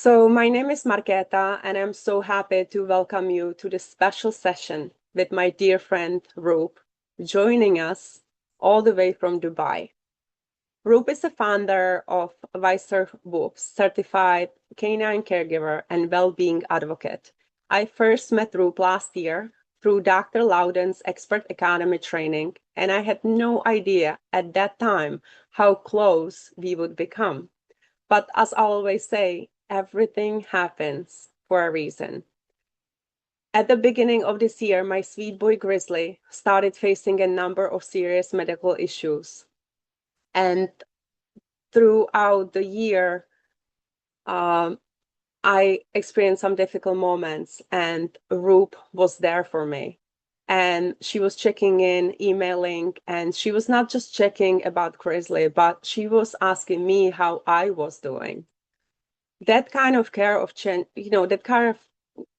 My name is Marketa, and I'm so happy to welcome you to this special session with my dear friend Rup, joining us all the way from Dubai. Rup is the founder of Wiser Woofs, certified canine caregiver and well-being advocate. I first met Rup last year through Dr. Loudon's Expert Academy training, and I had no idea at that time how close we would become. But as I always say, everything happens for a reason. At the beginning of this year, my sweet boy Grizzly started facing a number of serious medical issues. And throughout the year, um, I experienced some difficult moments, and Rup was there for me. And she was checking in, emailing, and she was not just checking about Grizzly, but she was asking me how I was doing. That kind of care of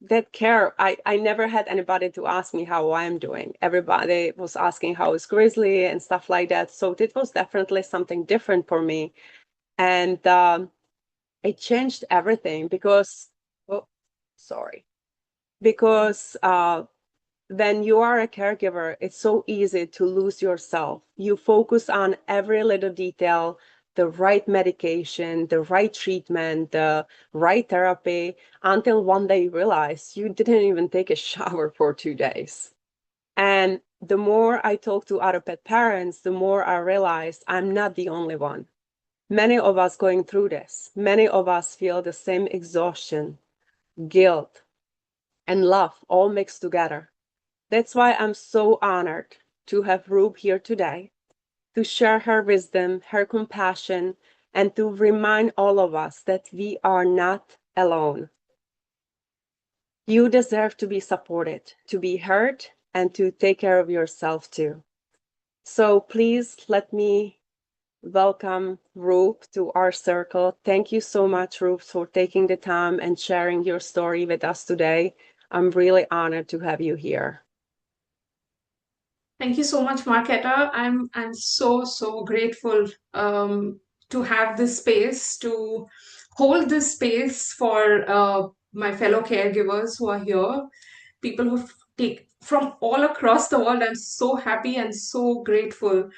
that care, I never had anybody to ask me how I'm doing. Everybody was asking how is Grizzly and stuff like that. So it was definitely something different for me. And it changed everything because, oh, sorry, because when you are a caregiver, it's so easy to lose yourself. You focus on every little detail, the right medication, the right treatment, the right therapy, until one day you realize you didn't even take a shower for 2 days. And the more I talk to other pet parents, the more I realize I'm not the only one. Many of us going through this. Many of us feel the same exhaustion, guilt, and love all mixed together. That's why I'm so honored to have Rup here today to share her wisdom, her compassion, and to remind all of us that we are not alone. You deserve to be supported, to be heard, and to take care of yourself too. So please let me welcome Rup to our circle. Thank you so much, Rup, for taking the time and sharing your story with us today. I'm really honored to have you here. Thank you so much, Marketa. I'm so grateful to have this space, to hold this space for my fellow caregivers who are here, people who take from all across the world. I'm so happy and so grateful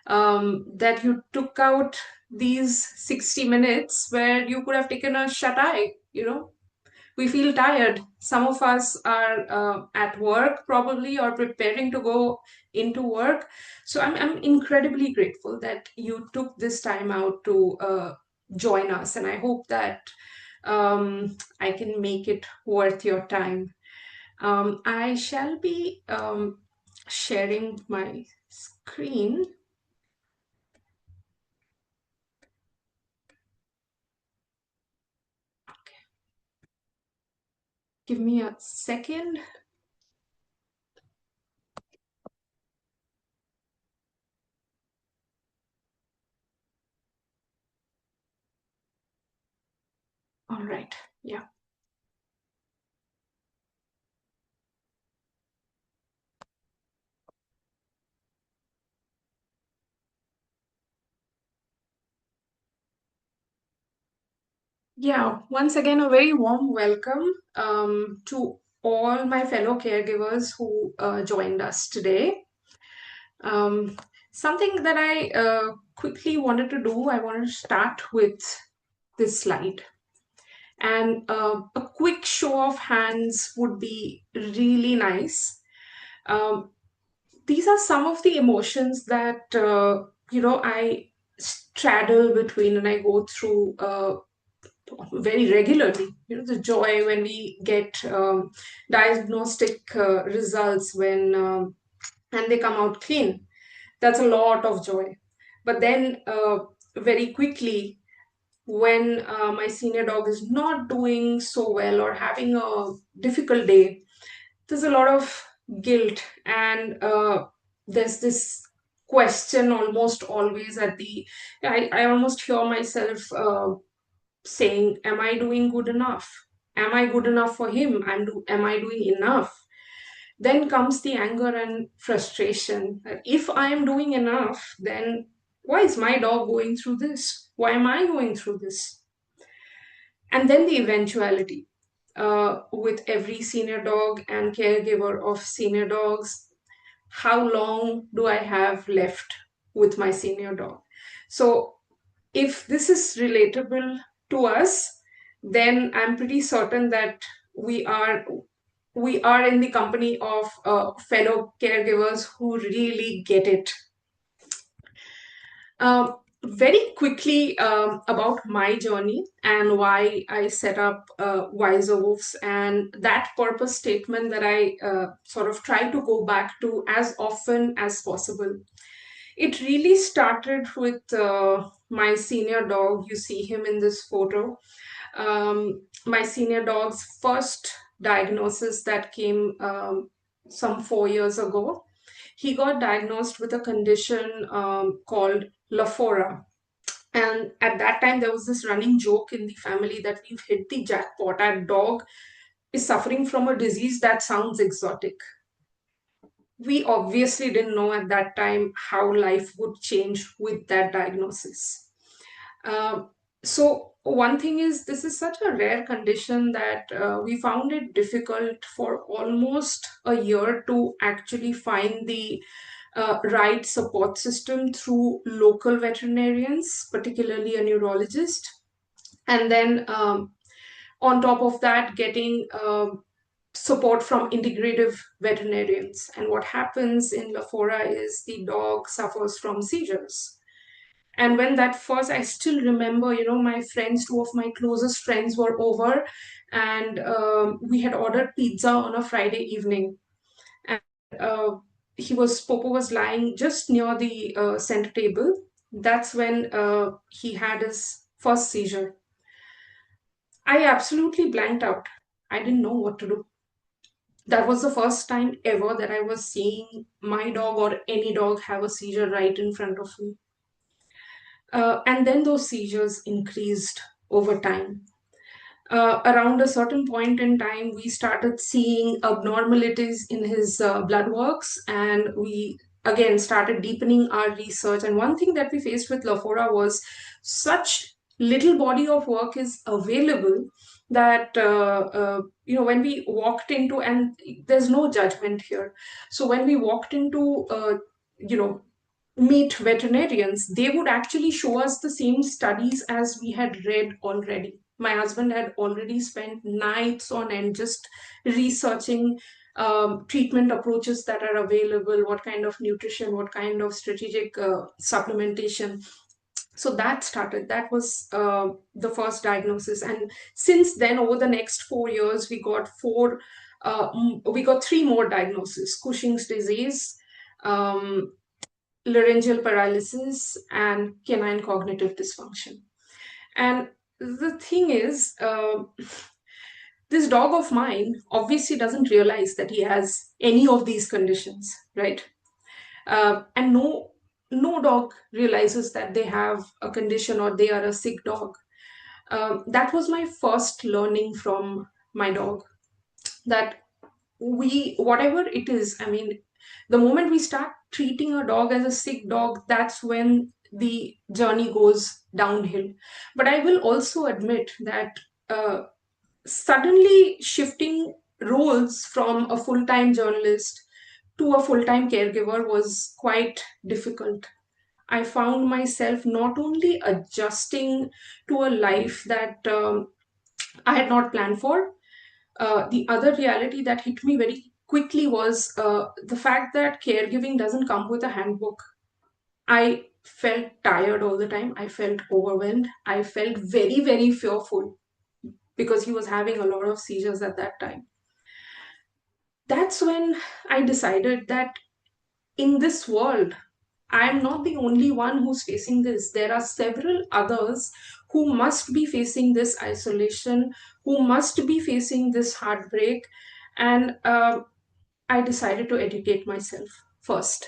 that you took out these 60 minutes where you could have taken a shut eye. We feel tired. Some of us are at work probably or preparing to go into work. So I'm incredibly grateful that you took this time out to join us. And I hope that I can make it worth your time. I shall be sharing my screen. Give me a second. All right. Yeah. Yeah, once again, a very warm welcome to all my fellow caregivers who joined us today. Um, Something that I quickly wanted to do, I wanted to start with this slide. And a quick show of hands would be really nice. Um, these are some of the emotions that, I straddle between and I go through very regularly. The joy when we get diagnostic results and they come out clean. That's a lot of joy. But then very quickly, when my senior dog is not doing so well or having a difficult day, there's a lot of guilt, and there's this question almost always at the I almost hear myself saying, am I doing good enough? Am I good enough for him? Am I doing enough? Then comes the anger and frustration. That if I am doing enough, then why is my dog going through this? Why am I going through this? And then the eventuality, with every senior dog and caregiver of senior dogs, how long do I have left with my senior dog? So, if this is relatable to us, then I'm pretty certain that we are we are in the company of fellow caregivers who really get it. Very quickly, about my journey and why I set up Wiser Woofs, and that purpose statement that I sort of try to go back to as often as possible. It really started with my senior dog. You see him in this photo. My senior dog's first diagnosis that came some 4 years ago. He got diagnosed with a condition called Lafora. And at that time, there was this running joke in the family that we've hit the jackpot. Our dog is suffering from a disease that sounds exotic. We obviously didn't know at that time how life would change with that diagnosis. Um, so one thing is, this is such a rare condition that we found it difficult for almost a year to actually find the right support system through local veterinarians, particularly a neurologist. And then on top of that, getting support from integrative veterinarians. And what happens in Lafora is the dog suffers from seizures. And when that first, I still remember, my friends, two of my closest friends were over, and we had ordered pizza on a Friday evening. And uh, Popo was lying just near the center table. That's when he had his first seizure. I absolutely blanked out. I didn't know what to do. That was the first time ever that I was seeing my dog or any dog have a seizure right in front of me. And then those seizures increased over time. Around a certain point in time, we started seeing abnormalities in his blood works, and we again started deepening our research. And one thing that we faced with Lafora was such little body of work is available that when we walked into, and there's no judgment here, so when we walked into you know meet veterinarians, they would actually show us the same studies as we had read already. My husband had already spent nights on end just researching treatment approaches that are available, what kind of nutrition, what kind of strategic supplementation. So that was the first diagnosis. And since then, over the next 4 years, we got three more diagnoses: Cushing's disease, um, laryngeal paralysis, and canine cognitive dysfunction. And the thing is, this dog of mine obviously doesn't realize that he has any of these conditions, right? And no dog realizes that they have a condition or they are a sick dog. That was my first learning from my dog, that we, whatever it is, I mean, the moment we start treating a dog as a sick dog, that's when the journey goes downhill. But I will also admit that suddenly shifting roles from a full-time journalist to a full-time caregiver was quite difficult. I found myself not only adjusting to a life that I had not planned for. The other reality that hit me very quickly was the fact that caregiving doesn't come with a handbook. I felt tired all the time. I felt overwhelmed. I felt very, very fearful because he was having a lot of seizures at that time. That's when I decided that in this world, I'm not the only one who's facing this. There are several others who must be facing this isolation, who must be facing this heartbreak. And I decided to educate myself first.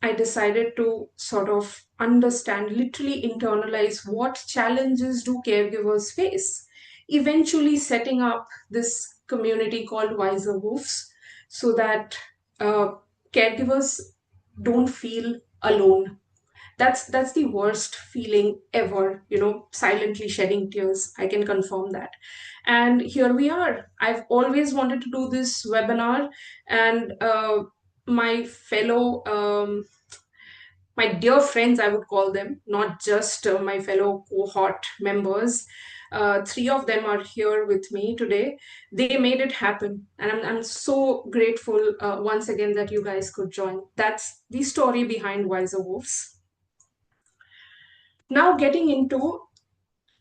I decided to sort of understand, literally internalize what challenges do caregivers face. Eventually, setting up this community called Wiser Woofs so that uh, caregivers don't feel alone. that's the worst feeling ever, silently shedding tears. I can confirm that. And here we are. I've always wanted to do this webinar, and my fellow my dear friends, I would call them, not just my fellow cohort members. Three of them are here with me today. They made it happen. And I'm so grateful once again that you guys could join. That's the story behind Wiser Woofs. Now, getting into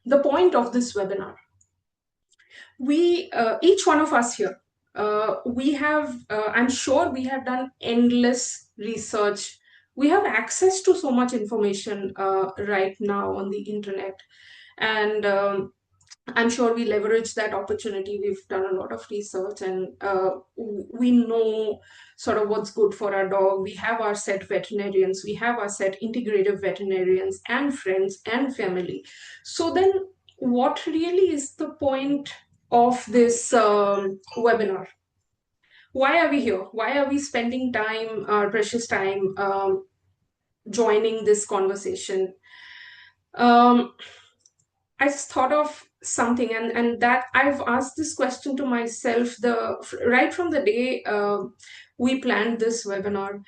the point of this webinar. Each one of us here, we have, I'm sure we have done endless research. We have access to so much information right now on the internet. And I'm sure we leverage that opportunity. We've done a lot of research, and we know sort of what's good for our dog. We have our set veterinarians, we have our set integrative veterinarians and friends and family. So then, what really is the point of this webinar? Why are we here? Why are we spending time, our precious time, joining this conversation? Um, I just thought of something, and that I've asked this question to myself right from the day we planned this webinar.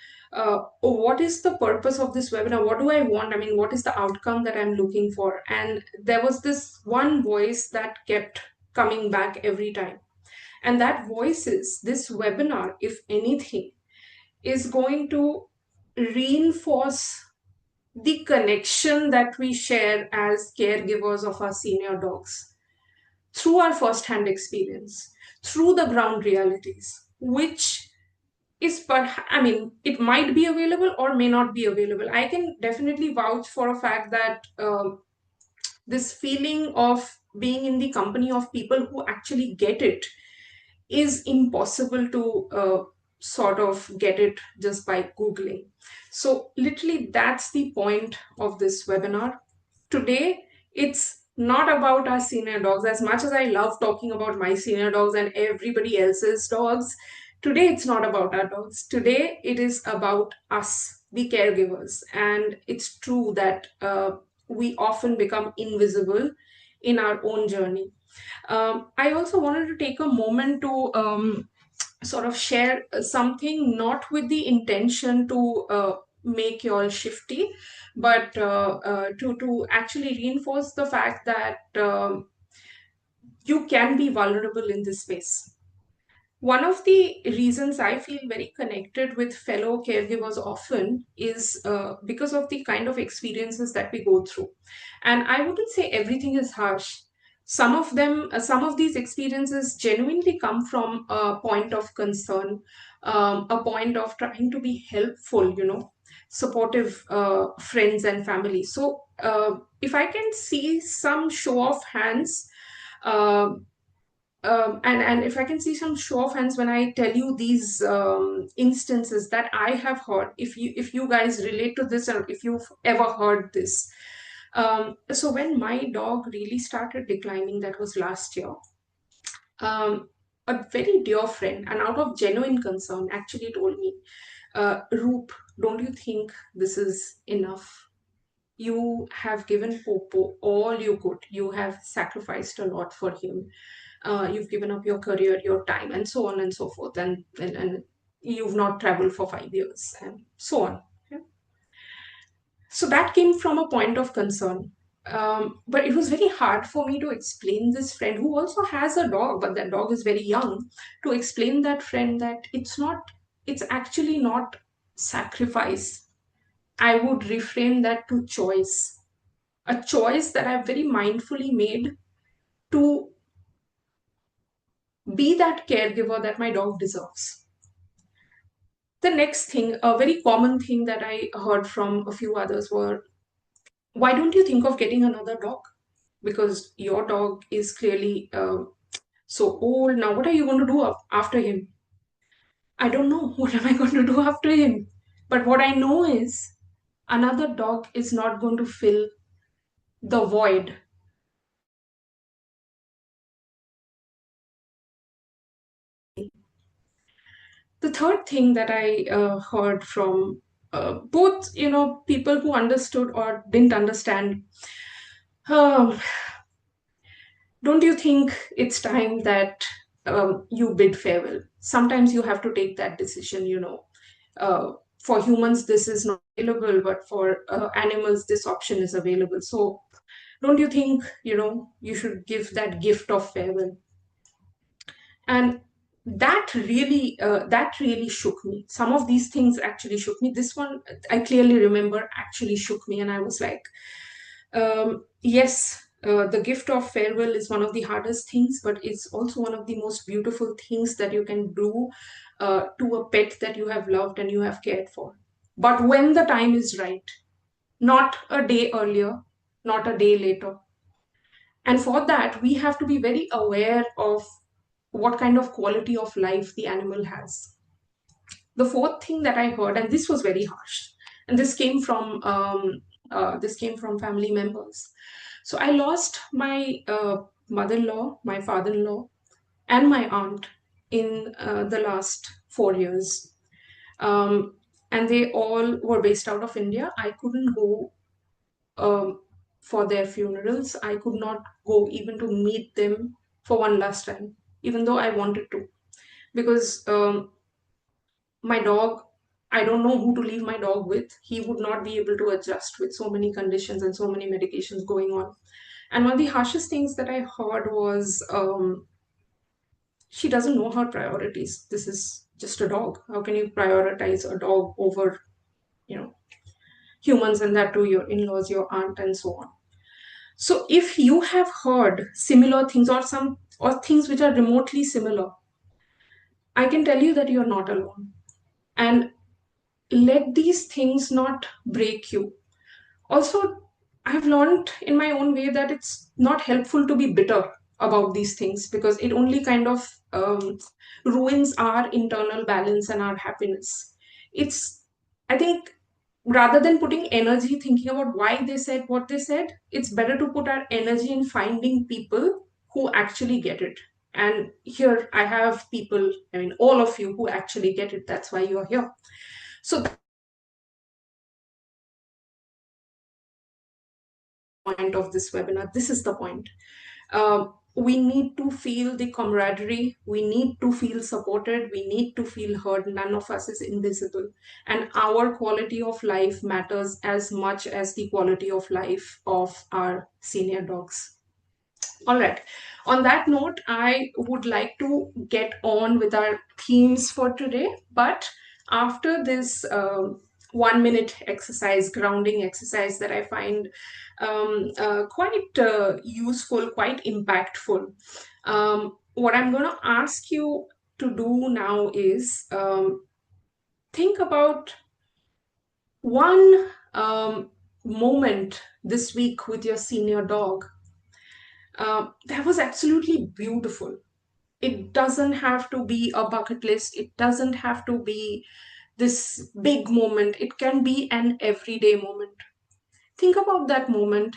What is the purpose of this webinar? What do I want? I mean, what is the outcome that I'm looking for? And there was this one voice that kept coming back every time. And that voice is, this webinar, if anything, is going to reinforce the connection that we share as caregivers of our senior dogs through our first-hand experience, through the ground realities, which is, I mean, it might be available or may not be available. I can definitely vouch for a fact that this feeling of being in the company of people who actually get it is impossible to sort of get it just by Googling. So, literally, that's the point of this webinar. Today, it's not about our senior dogs. As much as I love talking about my senior dogs and everybody else's dogs, today it's not about our dogs. Today, it is about us, the caregivers. And it's true that we often become invisible in our own journey. I also wanted to take a moment to sort of share something, not with the intention to make you all shifty, but to actually reinforce the fact that you can be vulnerable in this space. One of the reasons I feel very connected with fellow caregivers often is because of the kind of experiences that we go through. And I wouldn't say everything is harsh. Some of them, some of these experiences genuinely come from a point of concern, a point of trying to be helpful, supportive friends and family. So if I can see some show of hands, uh, and if I can see some show of hands when I tell you these instances that I have heard, if you guys relate to this or if you've ever heard this. So when my dog really started declining, that was last year, um, a very dear friend, and out of genuine concern, actually told me, Rup, don't you think this is enough? You have given Popo all you could. You have sacrificed a lot for him. You've given up your career, your time, and so on and so forth. And you've not traveled for 5 years, and so on. Yeah. So that came from a point of concern. But it was very hard for me to explain this friend who also has a dog, but that dog is very young, to explain that friend that it's actually not sacrifice. I would reframe that to choice, a choice that I've very mindfully made to be that caregiver that my dog deserves. The next thing, a very common thing that I heard from a few others were, why don't you think of getting another dog? Because your dog is clearly so old now. What are you going to do after him? I don't know. What am I going to do after him? But what I know is another dog is not going to fill the void. The third thing that I heard from both, people who understood or didn't understand. Um, don't you think it's time that you bid farewell? Sometimes you have to take that decision, For humans, this is not available, but for animals, this option is available. So, don't you think, you should give that gift of farewell? And that really shook me. Some of these things actually shook me. This one, I clearly remember, actually shook me, and I was like, yes, the gift of farewell is one of the hardest things, but it's also one of the most beautiful things that you can do to a pet that you have loved and you have cared for. But when the time is right, not a day earlier, not a day later. And for that, we have to be very aware of what kind of quality of life the animal has. The fourth thing that I heard, and this was very harsh, and this came from family members. So I lost my mother-in-law, my father-in-law, and my aunt in the last 4 years. Um, and they all were based out of India. I couldn't go um, for their funerals. I could not go even to meet them for one last time, even though I wanted to, because my dog, I don't know who to leave my dog with. He would not be able to adjust with so many conditions and so many medications going on. And one of the harshest things that I heard was, she doesn't know her priorities. This is just a dog. How can you prioritize a dog over, you know, humans, and that too your in-laws, your aunt, and so on? So if you have heard similar things, or things which are remotely similar, I can tell you that you're not alone. And let these things not break you. Also, I've learned in my own way that it's not helpful to be bitter about these things, because it only kind of ruins our internal balance and our happiness. It's, I think, rather than putting energy thinking about why they said what they said, it's better to put our energy in finding people who actually get it. And here I have people, I mean, all of you who actually get it. That's why you're here. So, point of this webinar. This is the point. We need to feel the camaraderie. We need to feel supported. We need to feel heard. None of us is invisible. And our quality of life matters as much as the quality of life of our senior dogs. All right. On that note, I would like to get on with our themes for today. But after this 1 minute exercise, grounding exercise that I find quite useful, quite impactful, what I'm going to ask you to do now is think about one moment this week with your senior dog that was absolutely beautiful. It doesn't have to be a bucket list. It doesn't have to be this big moment. It can be an everyday moment. Think about that moment.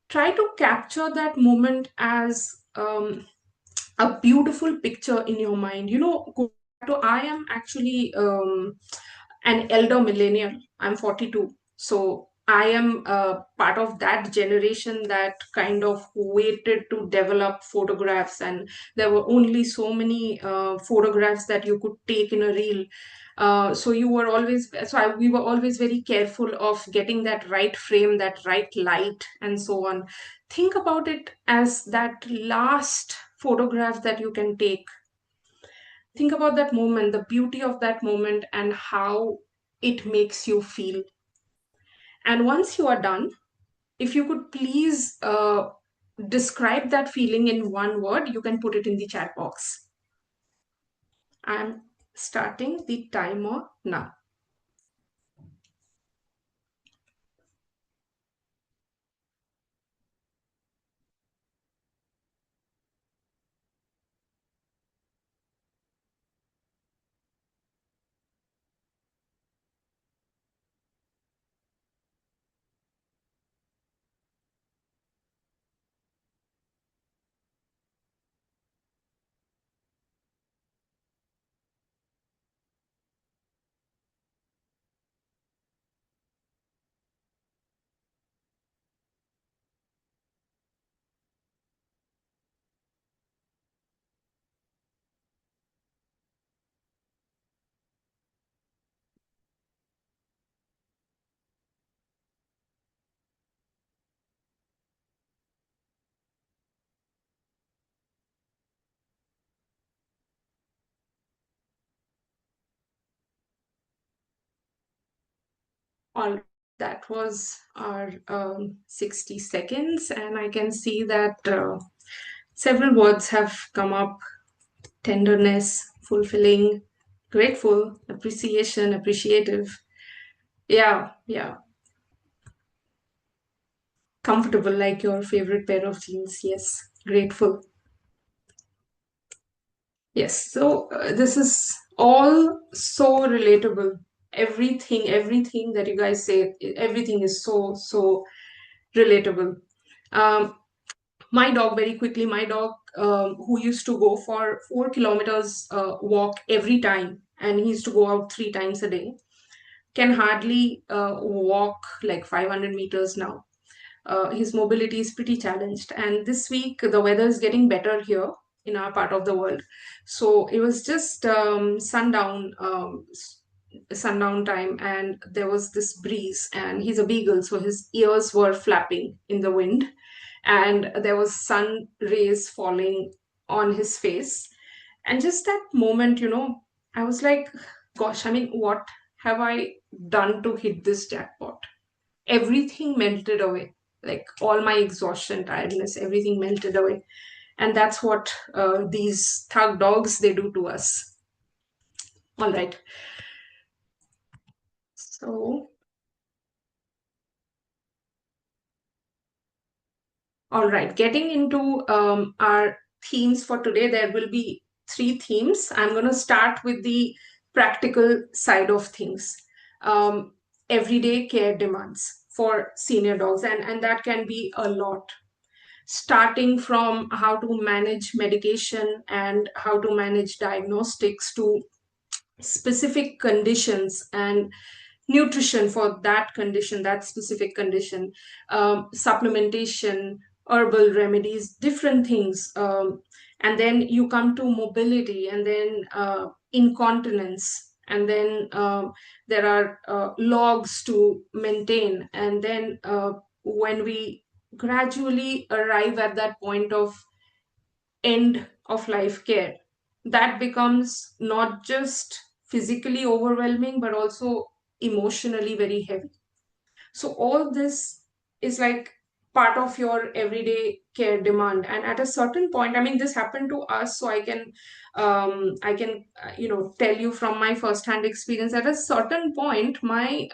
Try to capture that moment as a beautiful picture in your mind. Go back to, I am actually an elder millennial. I'm 42. So I am part of that generation that kind of waited to develop photographs, and there were only so many photographs that you could take in a reel. We were always very careful of getting that right frame, that right light, and so on. Think about it as that last photograph that you can take. Think about that moment, the beauty of that moment, and how it makes you feel. And once you are done, if you could please describe that feeling in one word, you can put it in the chat box. I'm starting the timer now. All that was our 60 seconds, and I can see that several words have come up: tenderness, fulfilling, grateful, appreciation, appreciative. Yeah, yeah. Comfortable, like your favorite pair of jeans. Yes. Grateful. Yes. So this is all so relatable. Everything that you guys say, everything is so relatable. Um, my dog, very quickly, my dog, who used to go for 4 kilometers walk every time, and he used to go out 3 times a day, can hardly walk like 500 meters now. His mobility is pretty challenged. And this week, the weather is getting better here in our part of the world. So it was just sundown time, and there was this breeze. And he's a beagle, so his ears were flapping in the wind, and there was sun rays falling on his face. And just that moment, I was like, gosh, I mean, what have I done to hit this jackpot? Everything melted away, like all my exhaustion, tiredness, everything melted away. And that's what these thug dogs, they do to us. All right. So, all right, getting into our themes for today, there will be three themes. I'm going to start with the practical side of things. um, Everyday care demands for senior dogs, and that can be a lot, starting from how to manage medication and how to manage diagnostics to specific conditions and nutrition for that condition, that specific condition, supplementation, herbal remedies, different things. And then you come to mobility, and then incontinence, and then there are logs to maintain. And then when we gradually arrive at that point of end of life care, that becomes not just physically overwhelming but also emotionally very heavy. So all this is like part of your everyday care demand. And at a certain point, I mean, this happened to us, so I can tell you from my first hand experience. At a certain point, my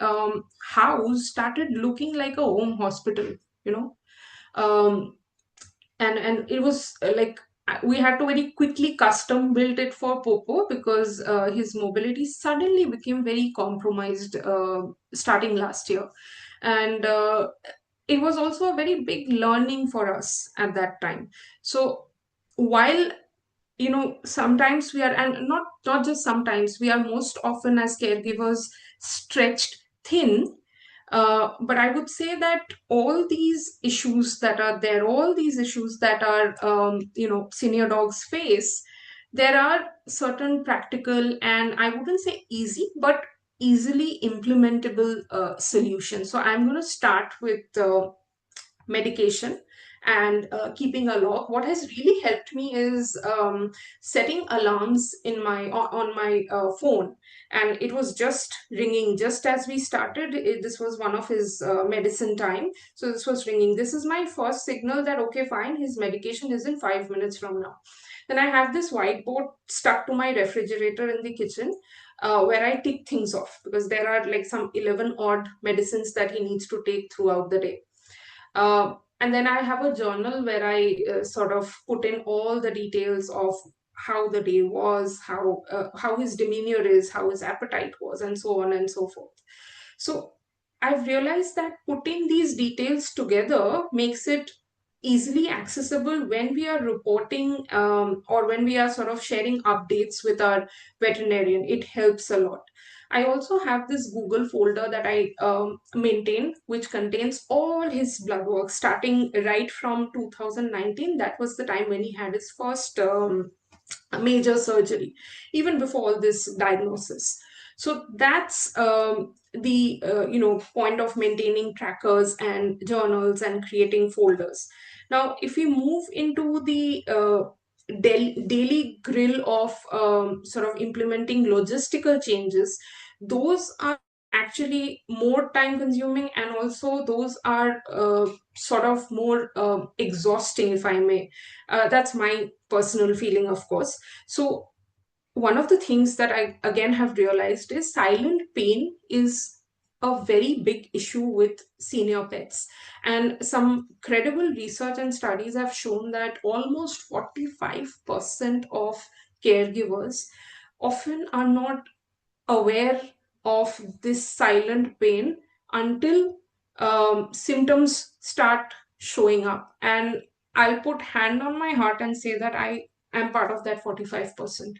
house started looking like a home hospital, you know. um, and it was like we had to very quickly custom build it for Popo, because his mobility suddenly became very compromised starting last year. And it was also a very big learning for us at that time. So while sometimes we are, and not just sometimes, we are most often as caregivers stretched thin. But I would say that all these issues that are there, all these issues that are senior dogs face, there are certain practical, and I wouldn't say easy, but easily implementable solutions. So I'm going to start with medication and keeping a log. What has really helped me is setting alarms on my phone, and it was just ringing just as we started. This was one of his medicine time, so this was ringing. This is my first signal that okay, fine, his medication is in 5 minutes from now. Then I have this whiteboard stuck to my refrigerator in the kitchen, where I tick things off, because there are like some 11 odd medicines that he needs to take throughout the day. And then I have a journal where I sort of put in all the details of how the day was, how his demeanor is, how his appetite was, and so on and so forth. So I've realized that putting these details together makes it easily accessible when we are reporting, or when we are sort of sharing updates with our veterinarian. It helps a lot. I also have this Google folder that I maintain, which contains all his blood work starting right from 2019. That was the time when he had his first major surgery, even before all this diagnosis. So that's the point of maintaining trackers and journals and creating folders. Now, if we move into the daily grill of sort of implementing logistical changes, those are actually more time consuming, and also those are sort of more exhausting, if I may. That's my personal feeling, of course. So one of the things that I again have realized is silent pain is a very big issue with senior pets. And some credible research and studies have shown that almost 45% of caregivers often are not aware of this silent pain until symptoms start showing up. And I'll put hand on my heart and say that I am part of that 45%.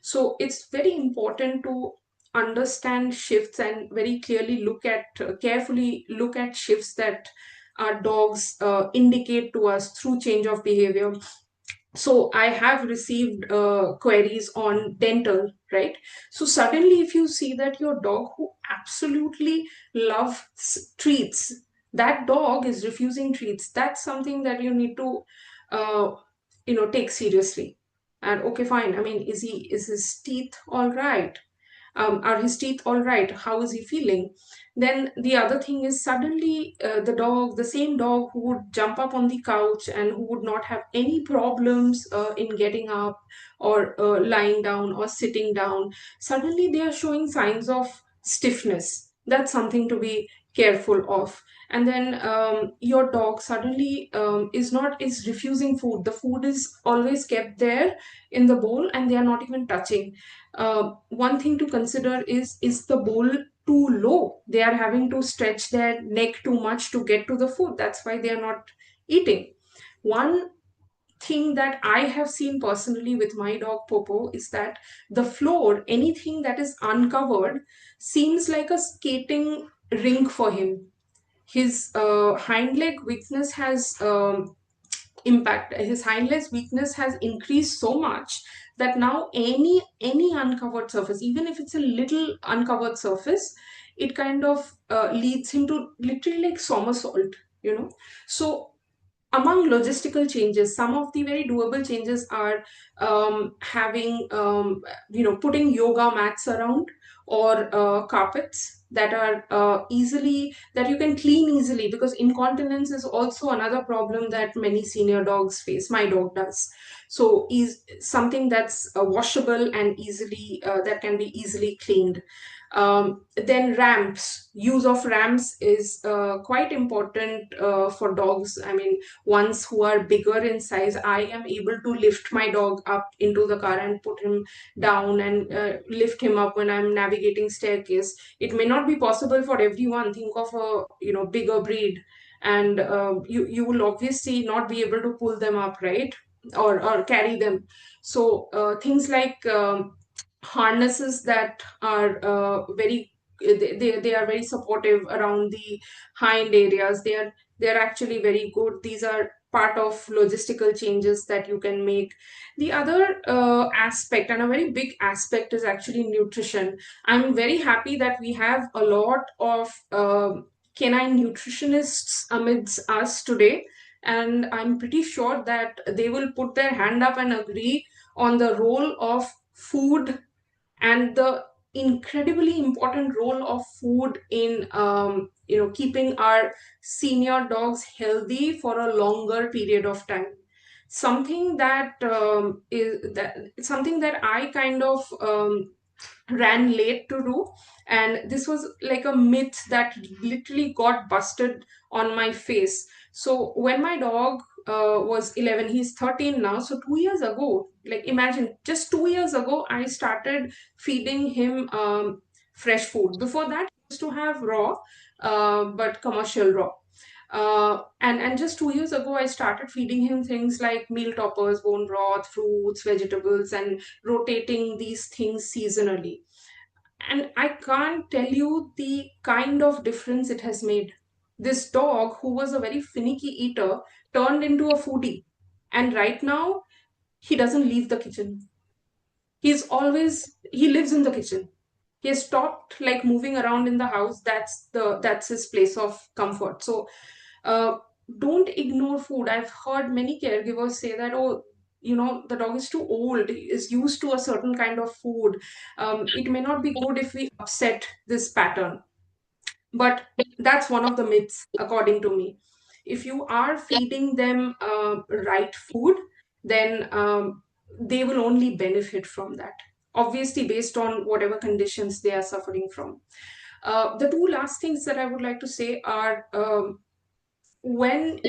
So it's very important to understand shifts and very clearly look at, carefully look at shifts that our dogs indicate to us through change of behavior. So I have received queries on dental, right? So suddenly if you see that your dog who absolutely loves treats, that dog is refusing treats, that's something that you need to uh, take seriously. And okay, fine, I mean, is his teeth all right? Are his teeth all right? How is he feeling? Then the other thing is, suddenly the same dog who would jump up on the couch and who would not have any problems in getting up or lying down or sitting down, suddenly they are showing signs of stiffness. That's something to be careful of. And then your dog suddenly is refusing food. The food is always kept there in the bowl and they are not even touching. One thing to consider is the bowl too low? They are having to stretch their neck too much to get to the food. That's why they are not eating. One thing that I have seen personally with my dog Popo is that the floor, anything that is uncovered, seems like a skating rink for him. His hind leg weakness has impact his hind legs weakness has increased so much that now any uncovered surface, even if it's a little uncovered surface, it kind of leads him to literally like somersault. So among logistical changes, some of the very doable changes are having putting yoga mats around, or carpets that are easily that you can clean easily, because incontinence is also another problem that many senior dogs face. My dog does. So is something that's washable and easily that can be easily cleaned. Then ramps, use of ramps is quite important for dogs. I mean, ones who are bigger in size, I am able to lift my dog up into the car and put him down and lift him up when I'm navigating staircase. It may not be possible for everyone. Think of a bigger breed, and you will obviously not be able to pull them up, right? Or carry them. So things like harnesses that are they are very supportive around the hind areas. They are actually very good. These are part of logistical changes that you can make. The other aspect, and a very big aspect, is actually nutrition. I'm very happy that we have a lot of canine nutritionists amidst us today, and I'm pretty sure that they will put their hand up and agree on the role of food and the incredibly important role of food in keeping our senior dogs healthy for a longer period of time. Something that I kind of ran late to do, and this was like a myth that literally got busted on my face. So when my dog was 11, he's 13 now, so 2 years ago, like imagine, just 2 years ago I started feeding him fresh food. Before that he used to have raw, but commercial raw. And just 2 years ago, I started feeding him things like meal toppers, bone broth, fruits, vegetables, and rotating these things seasonally. And I can't tell you the kind of difference it has made. This dog, who was a very finicky eater, turned into a foodie. And right now, he doesn't leave the kitchen. He lives in the kitchen. He has stopped like moving around in the house. That's his place of comfort. So uh, don't ignore food. I've heard many caregivers say that, oh, the dog is too old, is used to a certain kind of food. It may not be good if we upset this pattern. But that's one of the myths, according to me. If you are feeding them right food, then they will only benefit from that, obviously based on whatever conditions they are suffering from. The two last things that I would like to say are, when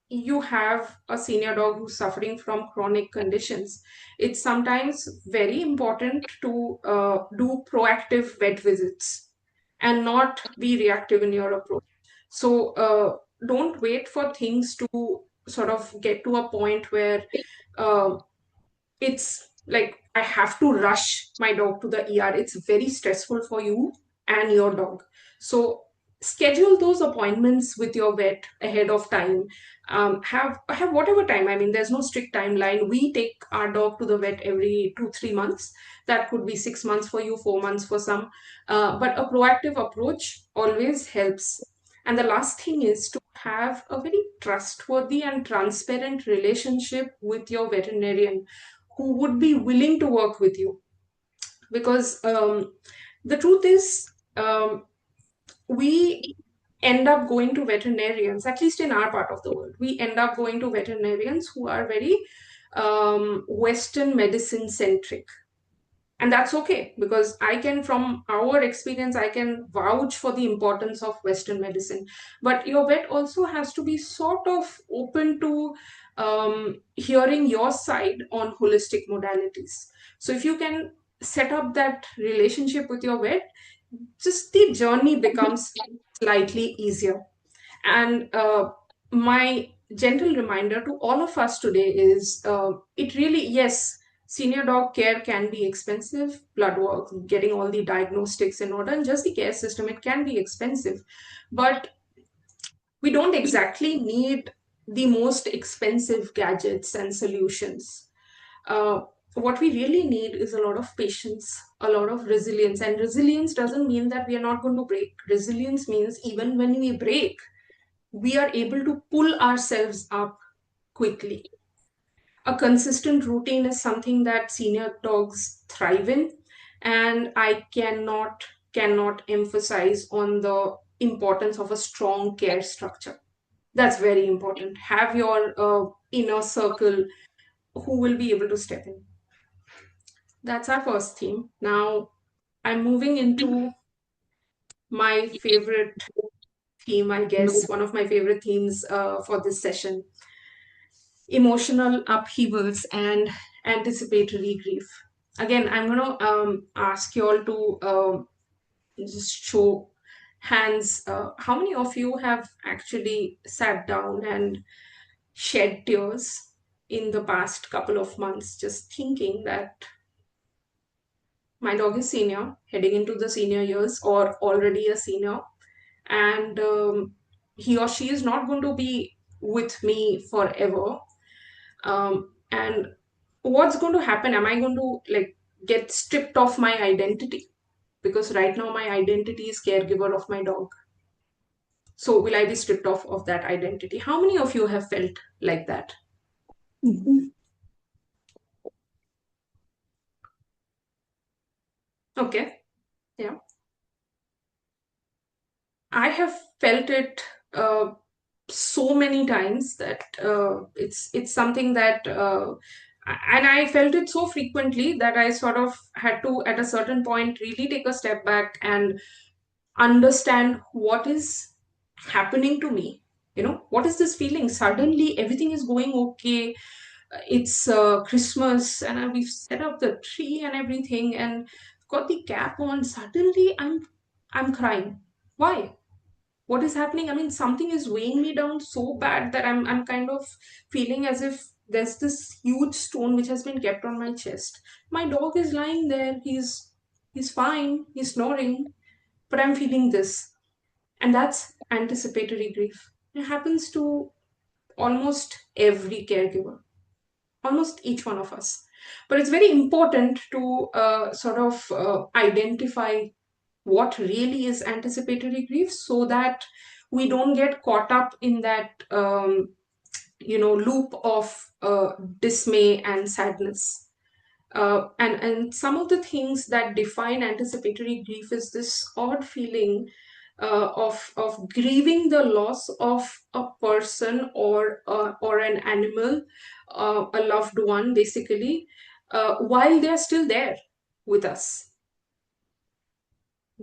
you have a senior dog who's suffering from chronic conditions, it's sometimes very important to do proactive vet visits and not be reactive in your approach. So don't wait for things to sort of get to a point where uh, it's like I have to rush my dog to the ER. It's very stressful for you and your dog. So schedule those appointments with your vet ahead of time. Have whatever time. I mean, there's no strict timeline. We take our dog to the vet every 2 3 months. That could be 6 months for you, 4 months for some. But a proactive approach always helps. And the last thing is to have a very trustworthy and transparent relationship with your veterinarian who would be willing to work with you. Because the truth is, we end up going to veterinarians, at least in our part of the world, we end up going to veterinarians who are very Western medicine centric. And that's okay, because I can, from our experience, I can vouch for the importance of Western medicine. But your vet also has to be sort of open to hearing your side on holistic modalities. So if you can set up that relationship with your vet, just the journey becomes slightly easier. And my gentle reminder to all of us today is, it really, yes, senior dog care can be expensive. Blood work, getting all the diagnostics in order, and just the care system, it can be expensive. But we don't exactly need the most expensive gadgets and solutions. Uh, what we really need is a lot of patience, a lot of resilience. And resilience doesn't mean that we are not going to break. Resilience means even when we break, we are able to pull ourselves up quickly. A consistent routine is something that senior dogs thrive in, and I cannot emphasize on the importance of a strong care structure. That's very important. Have your inner circle who will be able to step in. That's our first theme. Now I'm moving into my favorite theme, I guess, one of my favorite themes for this session: emotional upheavals and anticipatory grief. Again, I'm going to ask you all to just show hands. How many of you have actually sat down and shed tears in the past couple of months, just thinking that my dog is senior, heading into the senior years, or already a senior, and he or she is not going to be with me forever. And what's going to happen? Am I going to like get stripped of my identity? Because right now my identity is caregiver of my dog. So will I be stripped off of that identity? How many of you have felt like that? Mhm. Okay. Yeah. I have felt it so many times that it's something that and I felt it so frequently that I sort of had to, at a certain point, really take a step back and understand what is happening to me. What is this feeling? Suddenly everything is going okay. It's Christmas, and we've set up the tree and everything, and got the cap on. Suddenly I'm crying. Why? What is happening? I mean, something is weighing me down so bad that I'm kind of feeling as if there's this huge stone which has been kept on my chest. My dog is lying there. He's fine. He's snoring, but I'm feeling this. And that's anticipatory grief. It happens to almost every caregiver, almost each one of us. But it's very important to sort of identify what really is anticipatory grief, so that we don't get caught up in that loop of dismay and sadness. And some of the things that define anticipatory grief is this odd feeling of grieving the loss of a person or an animal, a loved one, basically, while they are still there with us,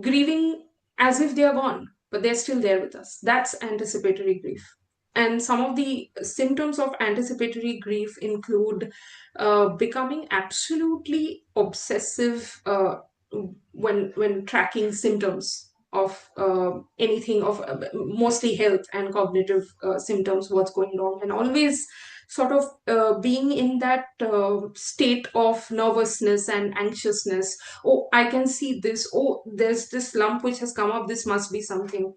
grieving as if they are gone, but they're still there with us. That's anticipatory grief. And some of the symptoms of anticipatory grief include becoming absolutely obsessive when tracking symptoms of anything, of mostly health and cognitive symptoms, what's going on, and always sort of being in that state of nervousness and anxiousness. Oh, I can see this. Oh, there's this lump which has come up. This must be something.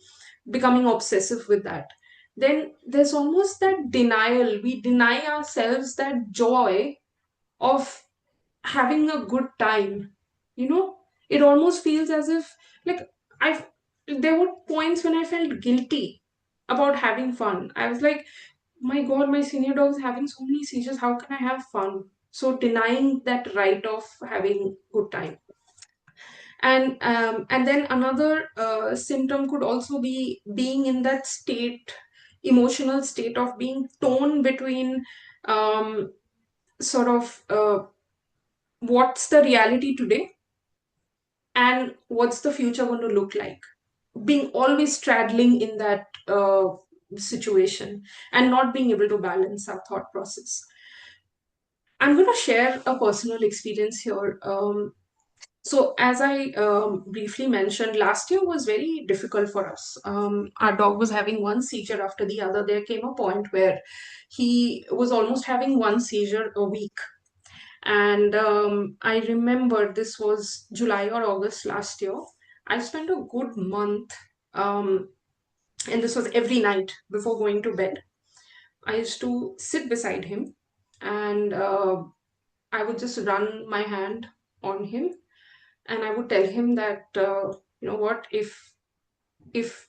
Becoming obsessive with that. Then there's almost that denial. We deny ourselves that joy of having a good time. You know, it almost feels as if, like, I there were points when I felt guilty about having fun. I was like, my God, my senior dog is having so many seizures. How can I have fun? So denying that right of having good time. And then another symptom could also be being in that state, emotional state of being torn between um, sort of what's the reality today and what's the future going to look like, being always straddling in that situation and not being able to balance our thought process. I'm going to share a personal experience here. So, as I briefly mentioned, last year was very difficult for us. Our dog was having one seizure after the other. There came a point where he was almost having one seizure a week. And I remember this was July or August last year. I spent a good month, um, and this was every night before going to bed. I used to sit beside him, and I would just run my hand on him, and I would tell him that, you know what, if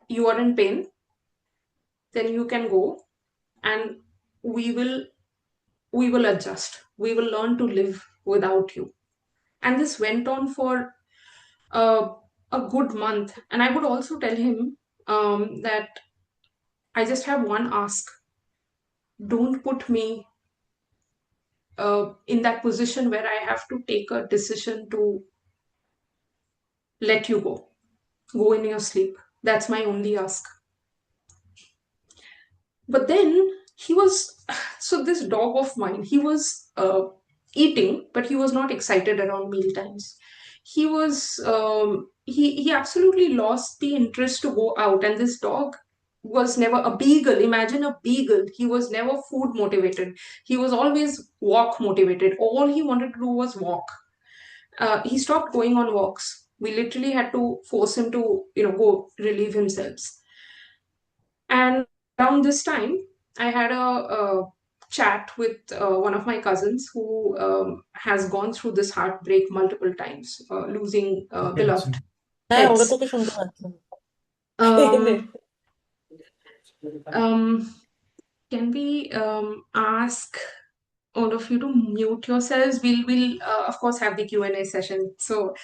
you are in pain, then you can go, and we will we will adjust. We will learn to live without you. And this went on for uh, a good month. And I would also tell him that I just have one ask: don't put me in that position where I have to take a decision to let you go. Go in your sleep. That's my only ask. But then he was, so this dog of mine, he was eating, but he was not excited around meal times. He was, he absolutely lost the interest to go out. And this dog was never a beagle. Imagine a beagle. He was never food motivated. He was always walk motivated. All he wanted to do was walk. He stopped going on walks. We literally had to force him to, go relieve himself. And around this time, I had a chat with one of my cousins who has gone through this heartbreak multiple times, losing beloved 네, 우리 pets. 또기 준비했어. Um, um, can we ask all of you to mute yourselves? We'll of course have the Q&A session. So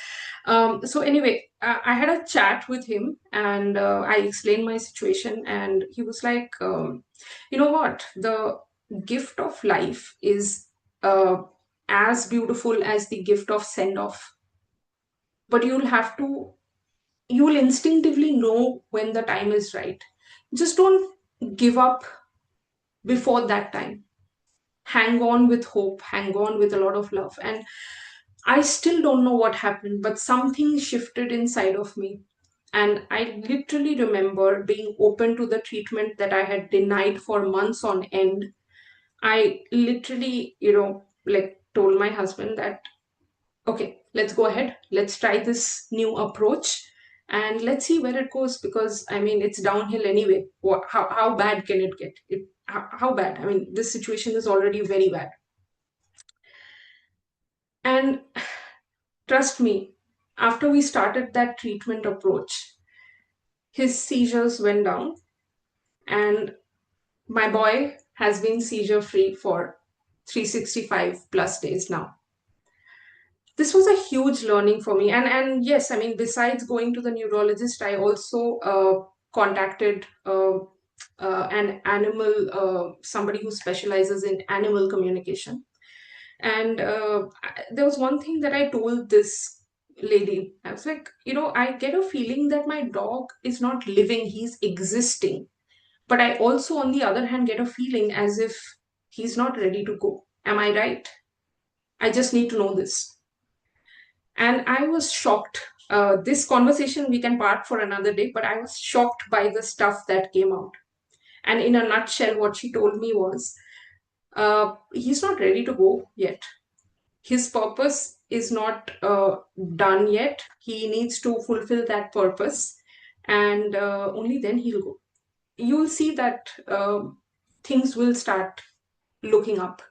anyway, I had a chat with him, and I explained my situation, and he was like, you know what? The gift of life is as beautiful as the gift of send off, but you'll instinctively know when the time is right. Just don't give up before that time. Hang on with hope, hang on with a lot of love. And I still don't know what happened, but something shifted inside of me. And I literally remember being open to the treatment that I had denied for months on end. I literally, like told my husband that, okay, let's go ahead, let's try this new approach, and let's see where it goes, because I mean, it's downhill anyway. How bad can it get? How bad? I mean, this situation is already very bad. And trust me, after we started that treatment approach, his seizures went down, and my boy has been seizure free for 365 plus days now. This was a huge learning for me. And yes, I mean, besides going to the neurologist, I also contacted an animal, somebody who specializes in animal communication. And there was one thing that I told this lady. I was like, I get a feeling that my dog is not living, he's existing. But I also, on the other hand, get a feeling as if he's not ready to go. Am I right? I just need to know this. And I was shocked. This conversation we can part for another day, but I was shocked by the stuff that came out. And in a nutshell, what she told me was, he's not ready to go yet. His purpose is not done yet. He needs to fulfill that purpose, and only then he'll go. You'll see that things will start looking up.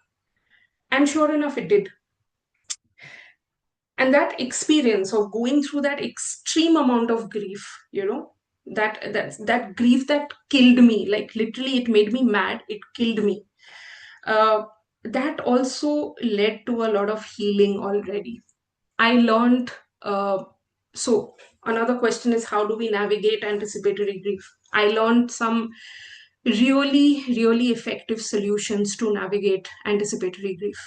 And sure enough, it did. And that experience of going through that extreme amount of grief, that grief that killed me, like literally, it made me mad. It killed me. Uh, that also led to a lot of healing already. I learned. So another question is, how do we navigate anticipatory grief? I learned some really, really effective solutions to navigate anticipatory grief.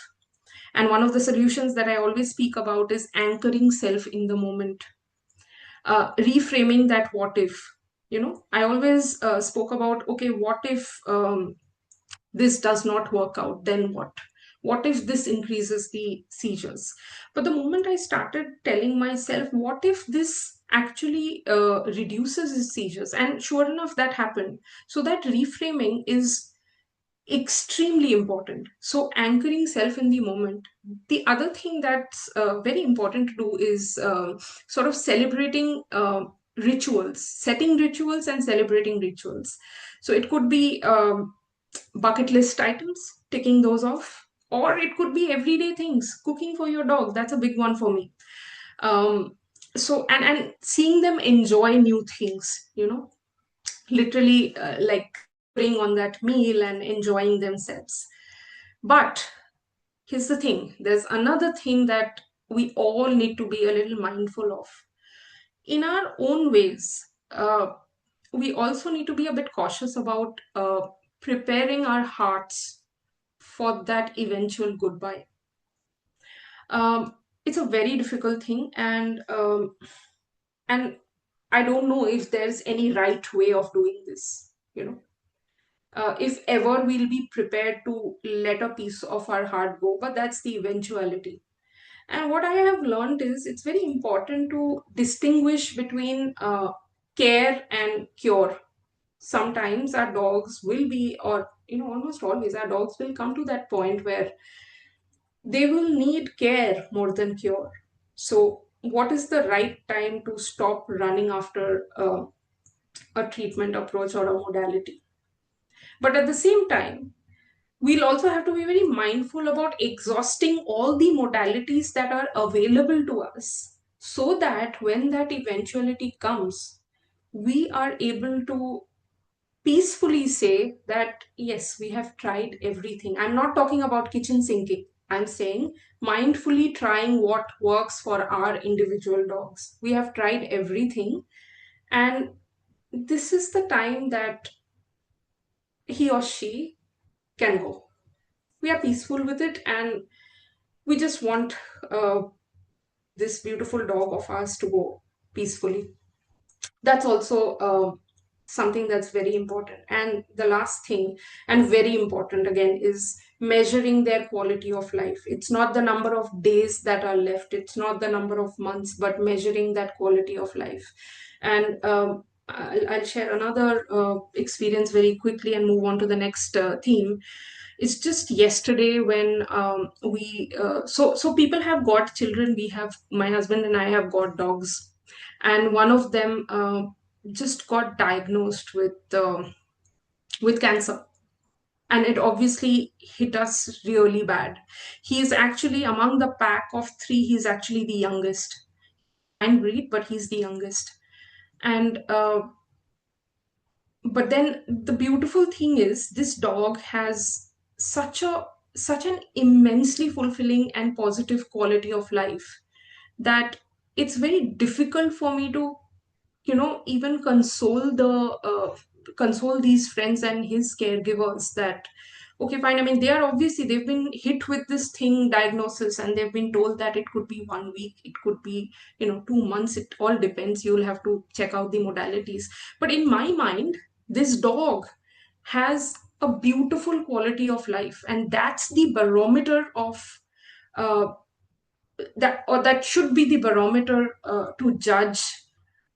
And one of the solutions that I always speak about is anchoring self in the moment, reframing that what if. I always spoke about, okay, what if this does not work out, then what? What if this increases the seizures? But the moment I started telling myself, what if this actually reduces his seizures? And sure enough, that happened. So that reframing is extremely important. So anchoring self in the moment. The other thing that's very important to do is sort of celebrating rituals, setting rituals and celebrating rituals. So it could be bucket list items, ticking those off, or it could be everyday things, cooking for your dog. That's a big one for me. So and seeing them enjoy new things, literally like putting on that meal and enjoying themselves. But here's the thing, there's another thing that we all need to be a little mindful of. In our own ways, we also need to be a bit cautious about preparing our hearts for that eventual goodbye. It's a very difficult thing, and I don't know if there's any right way of doing this. If ever we'll be prepared to let a piece of our heart go, but that's the eventuality. And what I have learned is it's very important to distinguish between care and cure. Sometimes our dogs will be, or almost always, our dogs will come to that point where they will need care more than cure. So, what is the right time to stop running after a treatment approach or a modality? But at the same time, we'll also have to be very mindful about exhausting all the modalities that are available to us so that when that eventuality comes, we are able to peacefully say that, yes, we have tried everything. I'm not talking about kitchen sinking. I'm saying mindfully trying what works for our individual dogs. We have tried everything, and this is the time that he or she can go. We are peaceful with it, and we just want uh, this beautiful dog of ours to go peacefully. That's also something that's very important. And the last thing, and very important again, is measuring their quality of life. It's not the number of days that are left, it's not the number of months, but measuring that quality of life. And I'll share another experience very quickly and move on to the next theme. It's just yesterday when so people have got children. We have, my husband and I have got dogs, and one of them just got diagnosed with cancer, and it obviously hit us really bad. He's actually among the pack of three. He's actually the youngest. Fine breed, but he's the youngest, and But then the beautiful thing is this dog has such an immensely fulfilling and positive quality of life that it's very difficult for me to even console these friends and his caregivers that okay fine, I mean they are obviously they've been hit with this thing diagnosis and they've been told that it could be 1 week, it could be 2 months, it all depends, you'll have to check out the modalities. But in my mind, this dog has a beautiful quality of life, and that's the barometer of uh, that should be the barometer to judge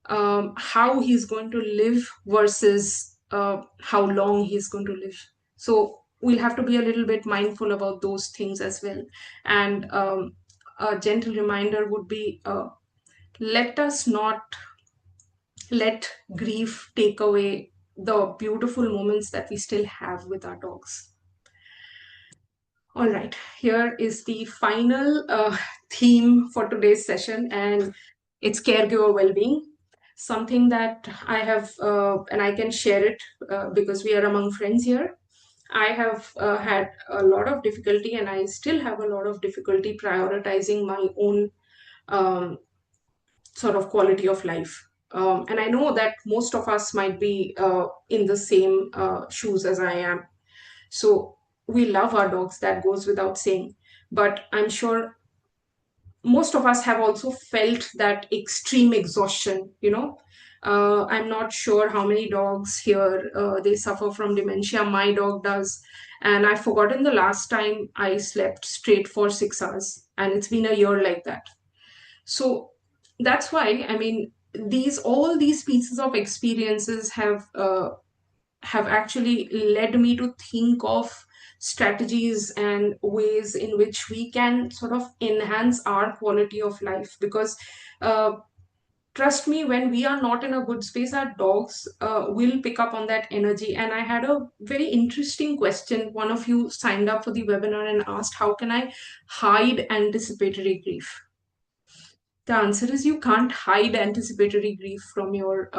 how he's going to live versus how long he's going to live. So we'll have to be a little bit mindful about those things as well. And a gentle reminder would be let us not let grief take away the beautiful moments that we still have with our dogs. All right, here is the final theme for today's session, and it's caregiver well-being. Something that I have, and I can share it because we are among friends here. I have had a lot of difficulty, and I still have a lot of difficulty prioritizing my own um, sort of quality of life. And I know that most of us might be in the same shoes as I am. So we love our dogs, that goes without saying. But I'm sure most of us have also felt that extreme exhaustion, I'm not sure how many dogs here they suffer from dementia. My dog does. And I've forgotten the last time I slept straight for 6 hours. And it's been a year like that. So that's why, I mean, these all these pieces of experiences have actually led me to think of strategies and ways in which we can sort of enhance our quality of life. Because uh, trust me, when we are not in a good space, our dogs will pick up on that energy. And I had a very interesting question. One of you signed up for the webinar and asked, how can I hide anticipatory grief? The answer is you can't hide anticipatory grief from your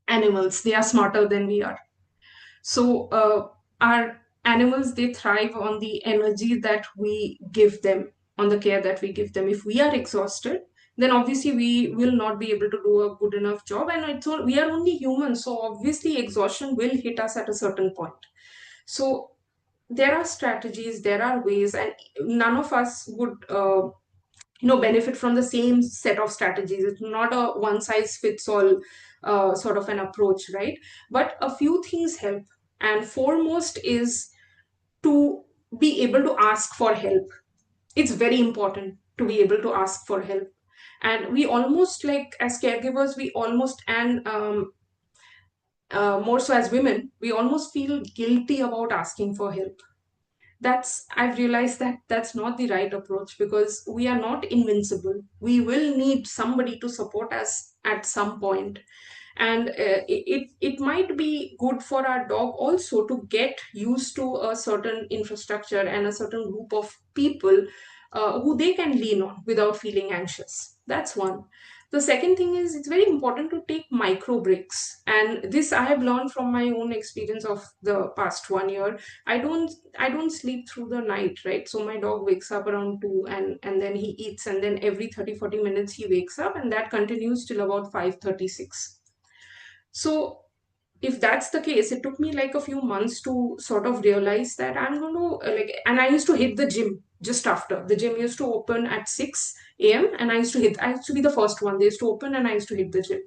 animals. They are smarter than we are. So our animals, they thrive on the energy that we give them, on the care that we give them. If we are exhausted, then obviously we will not be able to do a good enough job. And it's all, we are only humans, so obviously exhaustion will hit us at a certain point. So there are strategies, there are ways, and none of us would benefit from the same set of strategies. It's not a one size fits all sort of an approach, right? But a few things help, and foremost is to be able to ask for help. It's very important to be able to ask for help. And we almost, like as caregivers, we almost, and more so as women, we almost feel guilty about asking for help. That's, I've realized that that's not the right approach, because we are not invincible. We will need somebody to support us at some point. And it might be good for our dog also to get used to a certain infrastructure and a certain group of people who they can lean on without feeling anxious. That's one. The second thing is, it's very important to take micro breaks, and this I have learned from my own experience of the past 1 year. I don't sleep through the night, right? So my dog wakes up around 2, and then he eats, and then every 30-40 minutes he wakes up, and that continues till about 5:36. So if that's the case, it took me like a few months to sort of realize that I'm going to and I used to hit the gym just after. The gym used to open at 6 a.m. and I used to be the first one. They used to open and I used to hit the gym.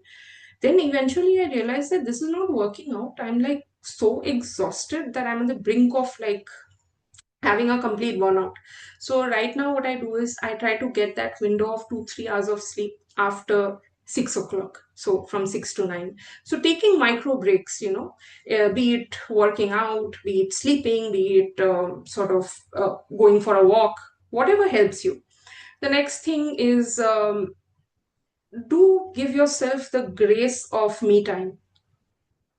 Then eventually I realized that this is not working out. I'm like so exhausted that I'm on the brink of like having a complete burnout. So right now, what I do is I try to get that window of 2-3 hours of sleep after 6 o'clock. So from 6 to 9. So taking micro breaks, be it working out, be it sleeping, be it sort of going for a walk, whatever helps you. The next thing is do give yourself the grace of me time.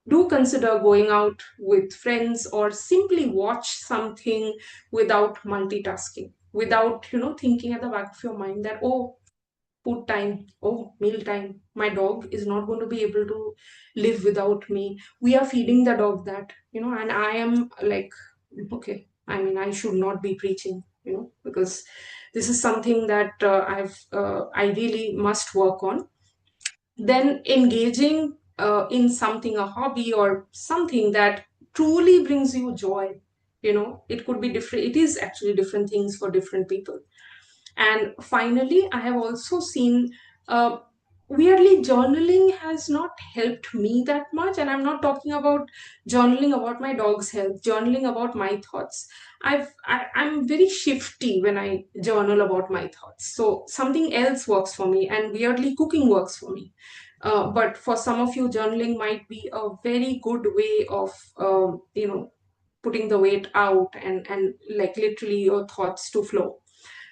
Do consider going out with friends, or simply watch something without multitasking, without thinking at the back of your mind that, oh, food time, oh, meal time. My dog is not going to be able to live without me. We are feeding the dog that, and I am like, okay, I mean, I should not be preaching, because this is something that I really must work on. Then engaging in something, a hobby or something that truly brings you joy. It could be different, it is actually different things for different people. And finally, I have also seen, uh, weirdly, journaling has not helped me that much. And I'm not talking about journaling about my dog's health, journaling about my thoughts. I'm very shifty when I journal about my thoughts. So something else works for me, and weirdly, cooking works for me. But for some of you, journaling might be a very good way of, putting the weight out, and like literally your thoughts to flow.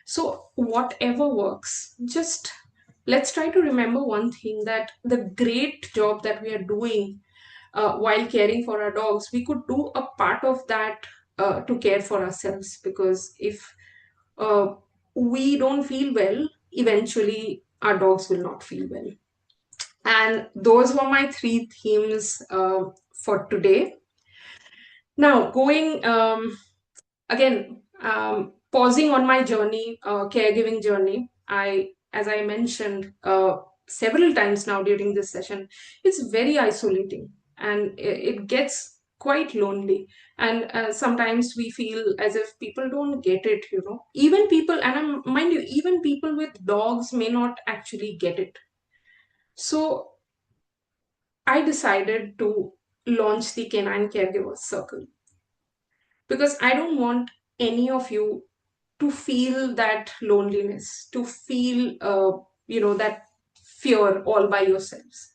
So, whatever works, just let's try to remember one thing, that the great job that we are doing while caring for our dogs, we could do a part of that to care for ourselves. Because if uh, we don't feel well, eventually our dogs will not feel well. And those were my three themes for today. Now, going again, pausing on my journey, caregiving journey, as I mentioned several times now during this session, it's very isolating, and it gets quite lonely. And sometimes we feel as if people don't get it, even people, and mind you, even people with dogs may not actually get it. So I decided to launch the Canine Caregivers Circle, because I don't want any of you to feel that loneliness, to feel, that fear all by yourselves.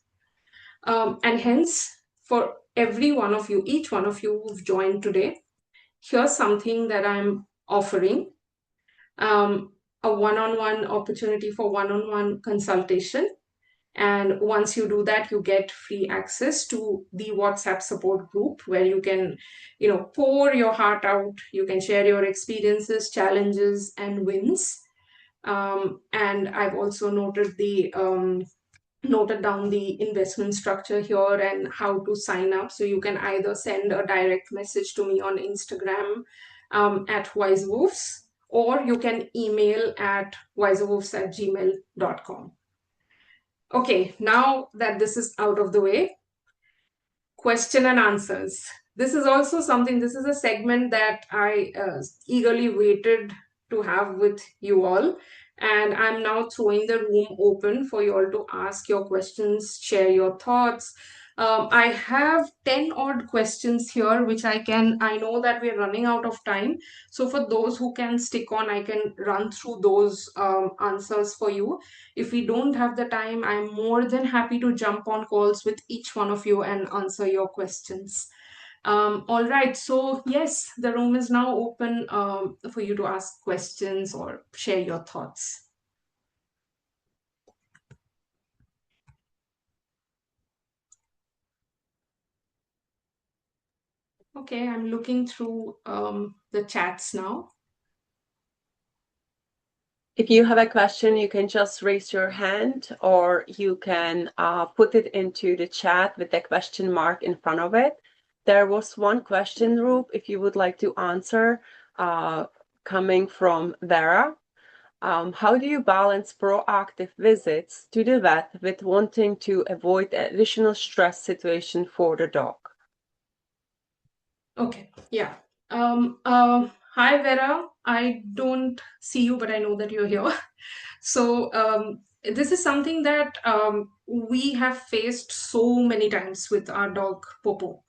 And hence, for every one of you, each one of you who've joined today, here's something that I'm offering, um, a one on one opportunity for one on one consultation. And once you do that, you get free access to the WhatsApp support group, where you can, pour your heart out. You can share your experiences, challenges, and wins. And I've also noted down the investment structure here and how to sign up. So you can either send a direct message to me on Instagram at Wiser Woofs, or you can email at wiserwoofs@gmail.com. Okay, now that this is out of the way, question and answers. This is also something, this is a segment that I eagerly waited to have with you all. And I'm now throwing the room open for you all to ask your questions, share your thoughts. I have 10 odd questions here, which I know that we're running out of time. So for those who can stick on, I can run through those answers for you. If we don't have the time, I'm more than happy to jump on calls with each one of you and answer your questions. All right, so yes, the room is now open for you to ask questions or share your thoughts. Okay, I'm looking through the chats now. If you have a question, you can just raise your hand, or you can put it into the chat with the question mark in front of it. There was one question, Rup, if you would like to answer, coming from Vera. How do you balance proactive visits to the vet with wanting to avoid additional stress situation for the dog? Okay, yeah. Hi, Vera. I don't see you, but I know that you're here. So, this is something that we have faced so many times with our dog Popo.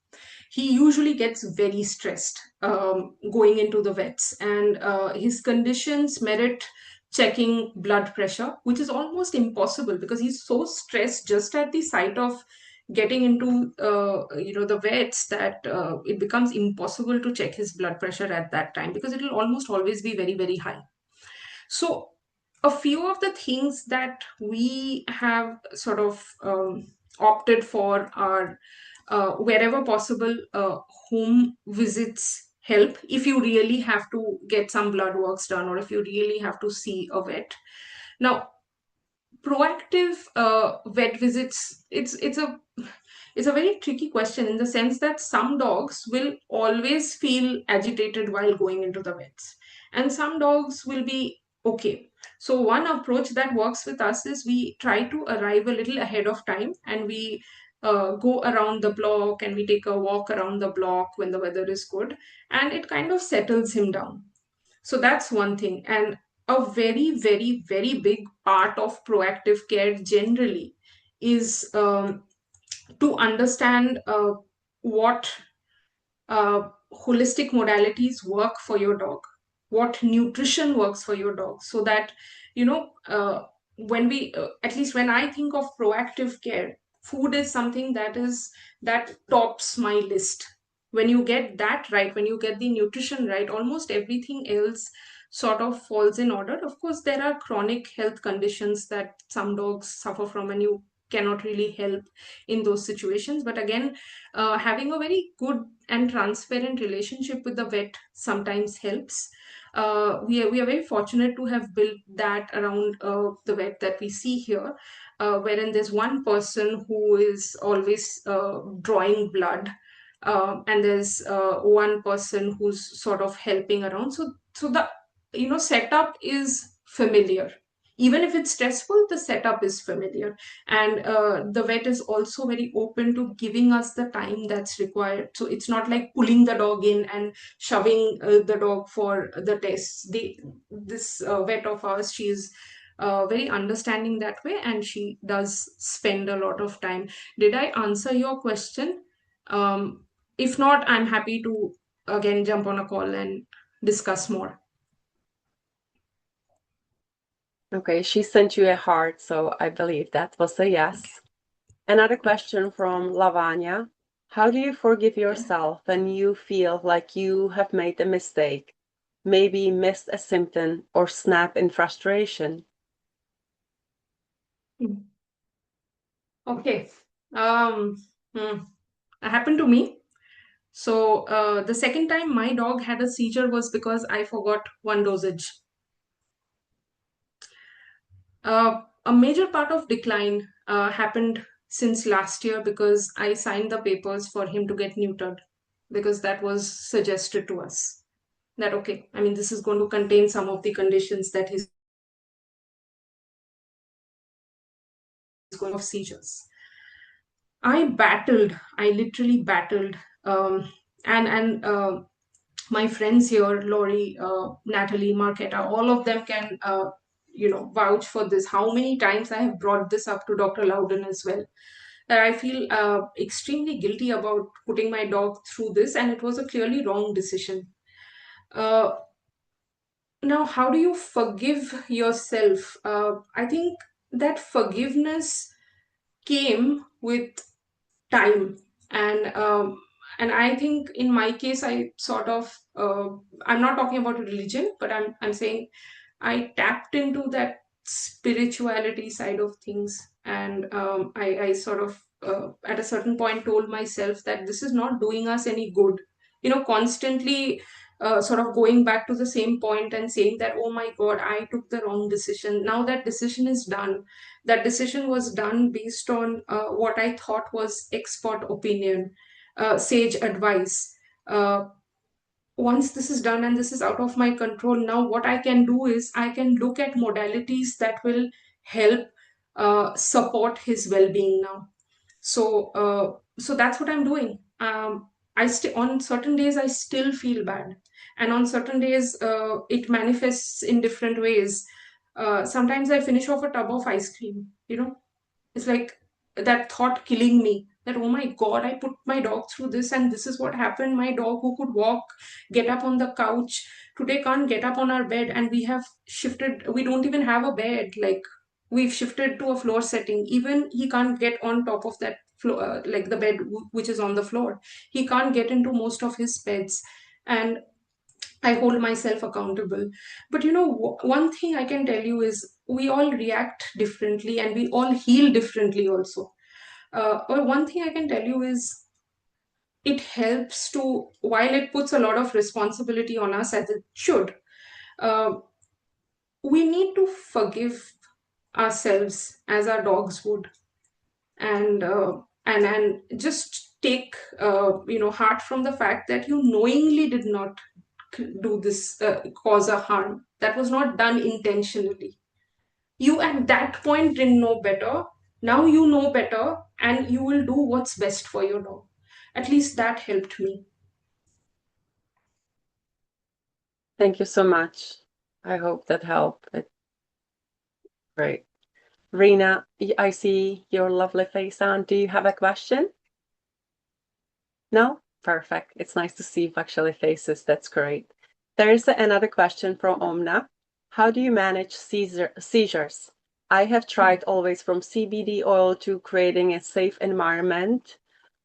He usually gets very stressed going into the vets, and his conditions merit checking blood pressure, which is almost impossible because he's so stressed just at the sight of getting into the vets, that it becomes impossible to check his blood pressure at that time, because it will almost always be very, very high. So a few of the things that we have sort of opted for are, wherever possible, home visits help if you really have to get some blood works done, or if you really have to see a vet. Now, proactive vet visits, it's a very tricky question in the sense that some dogs will always feel agitated while going into the vets, and some dogs will be okay. So one approach that works with us is we try to arrive a little ahead of time, and we go around the block, and we take a walk around the block when the weather is good, and it kind of settles him down. So that's one thing. And a very, very, very big part of proactive care generally is to understand what holistic modalities work for your dog, what nutrition works for your dog, so that, when we, at least when I think of proactive care, food is something that tops my list. When you get that right, when you get the nutrition right, almost everything else sort of falls in order. Of course, there are chronic health conditions that some dogs suffer from, and you cannot really help in those situations. But again, having a very good and transparent relationship with the vet sometimes helps. We are very fortunate to have built that around the vet that we see here, wherein there's one person who is always drawing blood, and there's one person who's sort of helping around. So the setup is familiar. Even if it's stressful, the setup is familiar, and the vet is also very open to giving us the time that's required. So it's not like pulling the dog in and shoving the dog for the tests. This vet of ours, she's very understanding that way, and she does spend a lot of time. Did I answer your question? If not, I'm happy to again jump on a call and discuss more. Okay, she sent you a heart, so I believe that was a yes. Another question from Lavanya. How do you forgive yourself when you feel like you have made a mistake, maybe missed a symptom or snap in frustration? Okay. Um, hmm. It happened to me. So the second time my dog had a seizure was because I forgot one dosage. A major part of decline happened since last year because I signed the papers for him to get neutered, because that was suggested to us that, okay, I mean, this is going to contain some of the conditions that he's going to have seizures. I literally battled, and my friends here, Lori, Natalie, Marketa, all of them can, vouch for this. How many times I have brought this up to Dr. Loudon as well. That I feel extremely guilty about putting my dog through this, and it was a clearly wrong decision. Uh, Now, how do you forgive yourself? I think that forgiveness came with time, and I think in my case, I sort of I'm not talking about religion, but I'm saying I tapped into that spirituality side of things, and I sort of at a certain point told myself that this is not doing us any good. Constantly sort of going back to the same point and saying that, oh my God, I took the wrong decision. Now that decision is done. That decision was done based on what I thought was expert opinion, sage advice. Once this is done and this is out of my control, now what I can do is I can look at modalities that will help support his well-being now. So that's what I'm doing. On certain days I still feel bad, and on certain days it manifests in different ways. Sometimes I finish off a tub of ice cream. It's like that thought killing me, that oh my God, I put my dog through this, and this is what happened. My dog, who could walk, get up on the couch, today can't get up on our bed, and we have shifted. We don't even have a bed. Like, we've shifted to a floor setting. Even he can't get on top of that floor, like the bed which is on the floor. He can't get into most of his beds, and I hold myself accountable. But one thing I can tell you is we all react differently, and we all heal differently also. Or one thing I can tell you is it helps to, while it puts a lot of responsibility on us, as it should, uh, we need to forgive ourselves as our dogs would, and just take heart from the fact that you knowingly did not do this, cause a harm that was not done intentionally. You at that point didn't know better. Now you know better, and you will do what's best for your dog. At least that helped me. Thank you so much. I hope that helped. It's great. Rena, I see your lovely face on. Do you have a question? No? Perfect. It's nice to see actually faces. That's great. There's another question from Omna. How do you manage seizures? I have tried always from CBD oil to creating a safe environment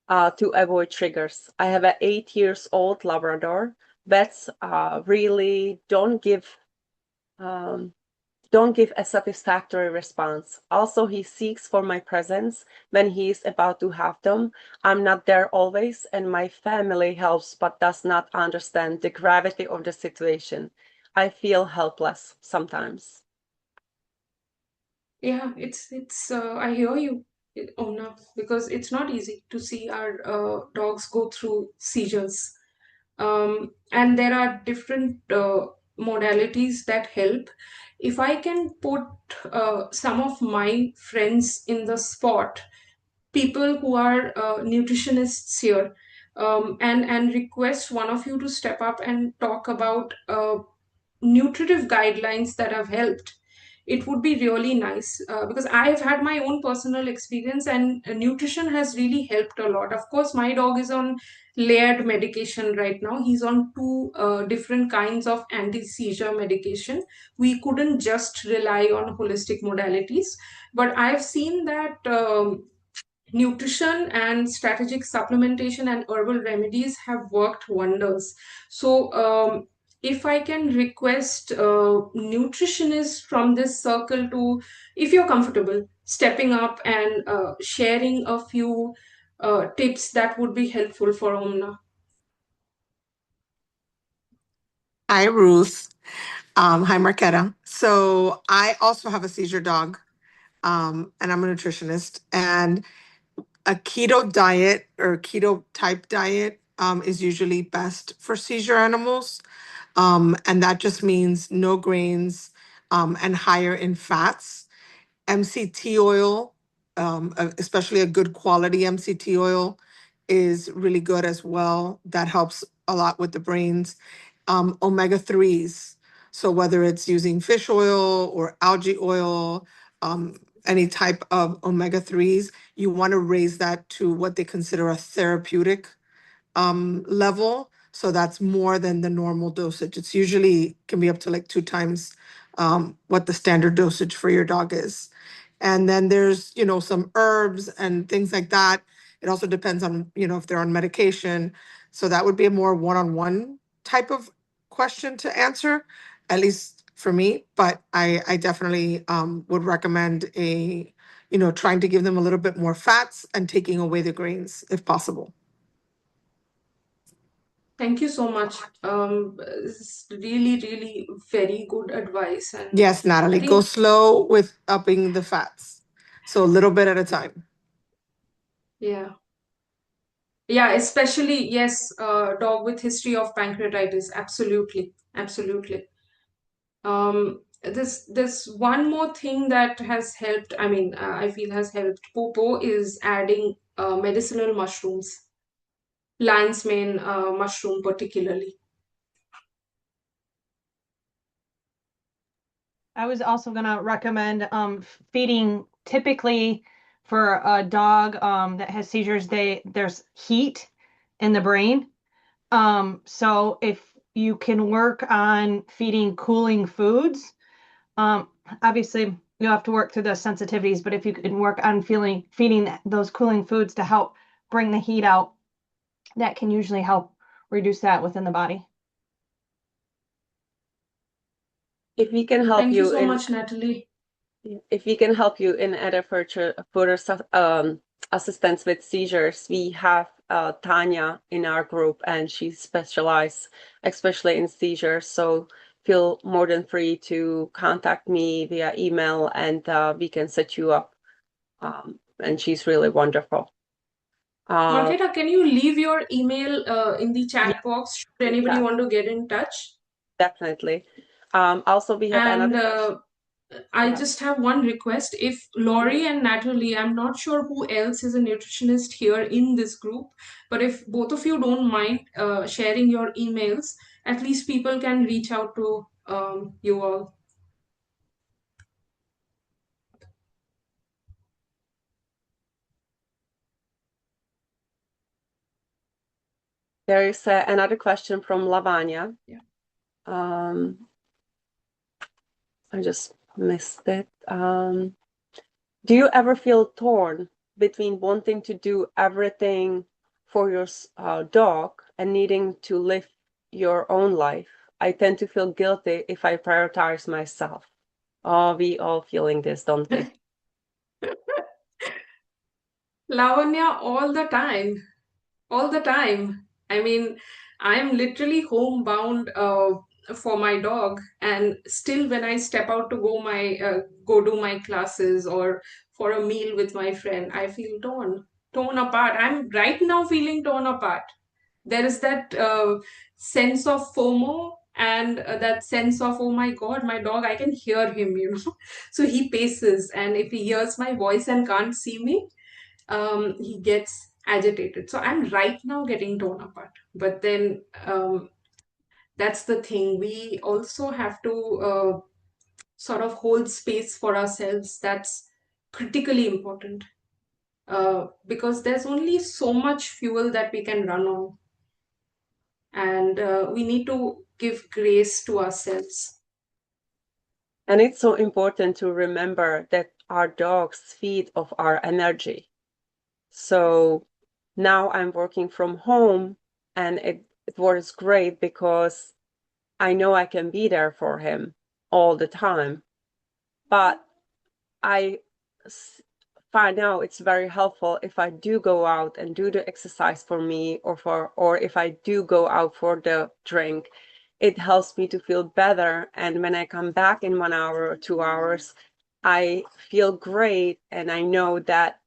to avoid triggers. I have an 8 years old Labrador. Vets really um, don't give a satisfactory response. Also, he seeks for my presence when he is about to have them. I'm not there always, and my family helps but does not understand the gravity of the situation. I feel helpless sometimes. Yeah, it's I hear you, Omna, because it's not easy to see our dogs go through seizures. And there are different modalities that help. If I can put some of my friends in the spot, people who are nutritionists here, and request one of you to step up and talk about nutritive guidelines that have helped, it would be really nice, because I have had my own personal experience, and nutrition has really helped a lot. Of course, my dog is on layered medication right now. He's on two different kinds of anti-seizure medication. We couldn't just rely on holistic modalities, but I've seen that nutrition and strategic supplementation and herbal remedies have worked wonders. So, if I can request nutritionists from this circle to, if you're comfortable, stepping up and sharing a few tips, that would be helpful for Omna. Hi, Ruth. Hi, Marquetta. So I also have a seizure dog, and I'm a nutritionist. And a keto diet or keto type diet is usually best for seizure animals. And that just means no grains and higher in fats. MCT oil, especially a good quality MCT oil, is really good as well. That helps a lot with the brains. Omega 3s. So whether it's using fish oil or algae oil, any type of omega 3s, you want to raise that to what they consider a therapeutic level. So that's more than the normal dosage. It's usually can be up to like 2 times what the standard dosage for your dog is. And then there's, some herbs and things like that. It also depends on, if they're on medication. So that would be a more one-on-one type of question to answer, at least for me. But I definitely would recommend trying to give them a little bit more fats and taking away the grains if possible. Thank you so much. This is really, really very good advice, and Yes, I Natalie, go think, slow with upping the fats. So a little bit at a time. yeah. Yeah, especially, yes, dog with history of pancreatitis. Absolutely, absolutely. This one more thing that has helped. I mean, I feel has helped Popo is adding medicinal mushrooms, lion's mane mushroom particularly. I was also going to recommend feeding. Typically for a dog that has seizures, there's heat in the brain. So if you can work on feeding cooling foods, um, obviously you'll have to work through the sensitivities, but if you can work on feeding those cooling foods to help bring the heat out, that can usually help reduce that within the body. If we can help Thank you you so in much, Natalie. If we can help you in other further assistance with seizures, we have Tanya in our group, and she specializes especially in seizures. So feel more than free to contact me via email, and we can set you up. And she's really wonderful. Marketa, can you leave your email in the Yeah, chat box should anybody want to get in touch? definitely. Also, we have And another. I Yeah. just have one request. If Laurie and Natalie, I'm not sure who else is a nutritionist here in this group, but if both of you don't mind sharing your emails, at least people can reach out to you all. There is another question from Lavanya. Yeah. I just missed it. Do you ever feel torn between wanting to do everything for your dog and needing to live your own life? I tend to feel guilty if I prioritize myself. Oh, we all feeling this, don't we? Lavanya, all the time. All the time. I mean, I'm literally homebound for my dog, and still when I step out to go do my classes or for a meal with my friend, I feel torn apart. I'm right now feeling torn apart. There is that sense of FOMO and that sense of, oh my God, my dog, I can hear him, you know. So he paces, and if he hears my voice and can't see me, he gets agitated. So I'm right now getting torn apart. But then that's the thing. We also have to sort of hold space for ourselves. That's critically important because there's only so much fuel that we can run on. And we need to give grace to ourselves. And it's so important to remember that our dogs feed off our energy. So now I'm working from home, and it works great because I know I can be there for him all the time. But I find out it's very helpful if I do go out and do the exercise for me, or if I do go out for the drink. It helps me to feel better, and when I come back in 1 hour or 2 hours, I feel great, and I know that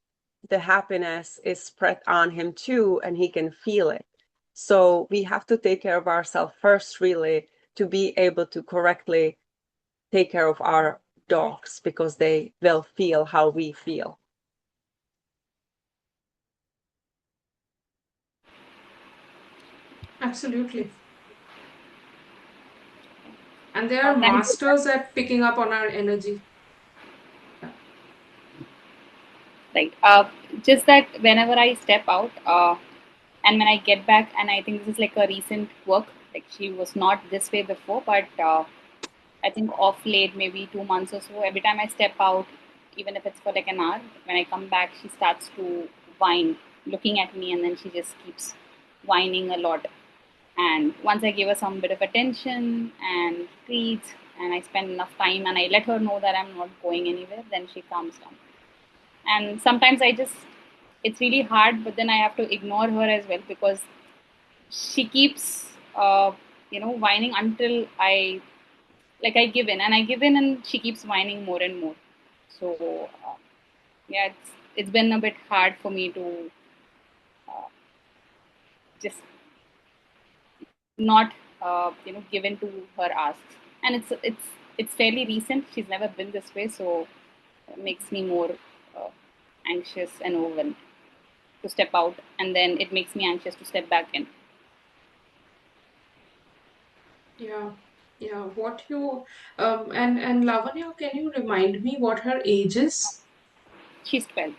the happiness is spread on him too, and he can feel it. So we have to take care of ourselves first, really, to be able to correctly take care of our dogs, because they will feel how we feel. Absolutely. And they are Thank you. masters at picking up on our energy. Right. Just that whenever I step out, and when I get back, and I think this is like a recent work. Like she was not this way before, but I think off late, maybe 2 months or so. Every time I step out, even if it's for like an hour, when I come back, she starts to whine, looking at me, and then she just keeps whining a lot. And once I give her some bit of attention and treats, and I spend enough time, and I let her know that I'm not going anywhere, then she calms down. And sometimes it's really hard, but then I have to ignore her as well because she keeps whining until I give in, and I give in, and she keeps whining more and more. So yeah, it's been a bit hard for me to just not give in to her asks. And it's fairly recent. She's never been this way, so it makes me more anxious and overwhelmed to step out, and then it makes me anxious to step back in. Yeah, yeah. What you and Lavanya, can you remind me what her age is? She's 12.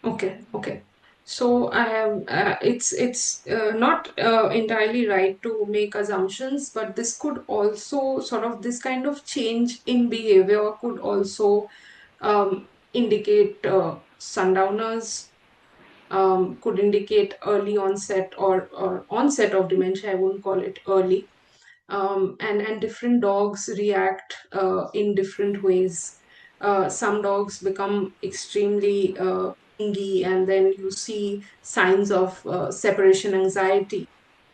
Okay, okay. So it's not entirely right to make assumptions, but this could also sort of this kind of change in behavior could also indicate sundowners, could indicate early onset or onset of dementia. I wouldn't call it early. And different dogs react in different ways. Some dogs become extremely clingy, and then you see signs of separation anxiety.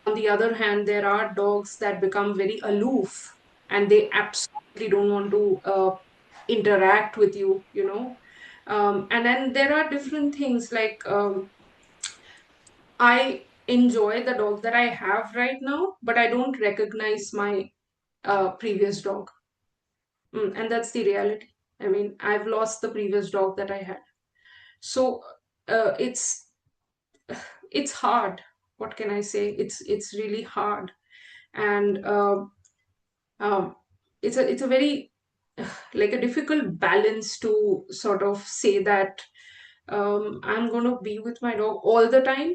on the other hand, there are dogs that become very aloof and they absolutely don't want to interact with you, you know. And then there are different things like I enjoy the dog that I have right now, but I don't recognize my previous dog. And that's the reality. I mean, I've lost the previous dog that I had. So uh, it's it's hard. What can I say? It's really hard, and um, it's a very like a difficult balance to sort of say that I'm going to be with my dog all the time,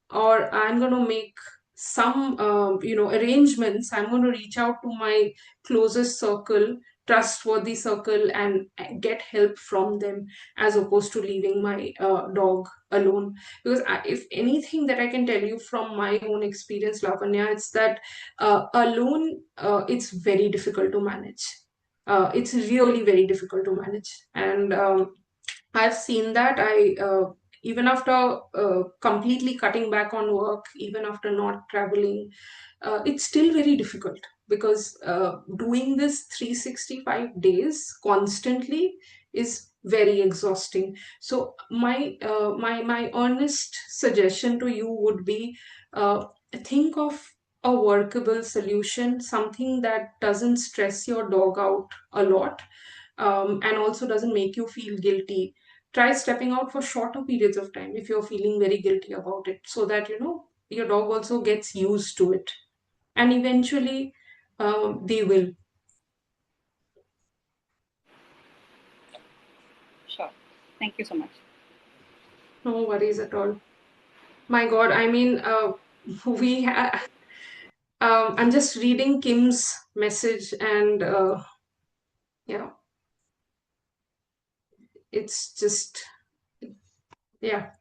or I'm going to make some arrangements. I'm going to reach out to my closest circle, trustworthy circle, and get help from them, as opposed to leaving my dog alone. Because if anything that I can tell you from my own experience, Lavanya, it's that alone, it's very difficult to manage. It's really very difficult to manage, and I've seen that. Even after completely cutting back on work, even after not traveling, it's still very difficult because doing this 365 days constantly is very exhausting. So my earnest suggestion to you would be, think of a workable solution, something that doesn't stress your dog out a lot, and also doesn't make you feel guilty. Try stepping out for shorter periods of time if you're feeling very guilty about it, so that your dog also gets used to it, and eventually they will. Sure. Thank you so much. No worries at all. My God, I mean, we I'm just reading Kim's message, and yeah, it's just, yeah.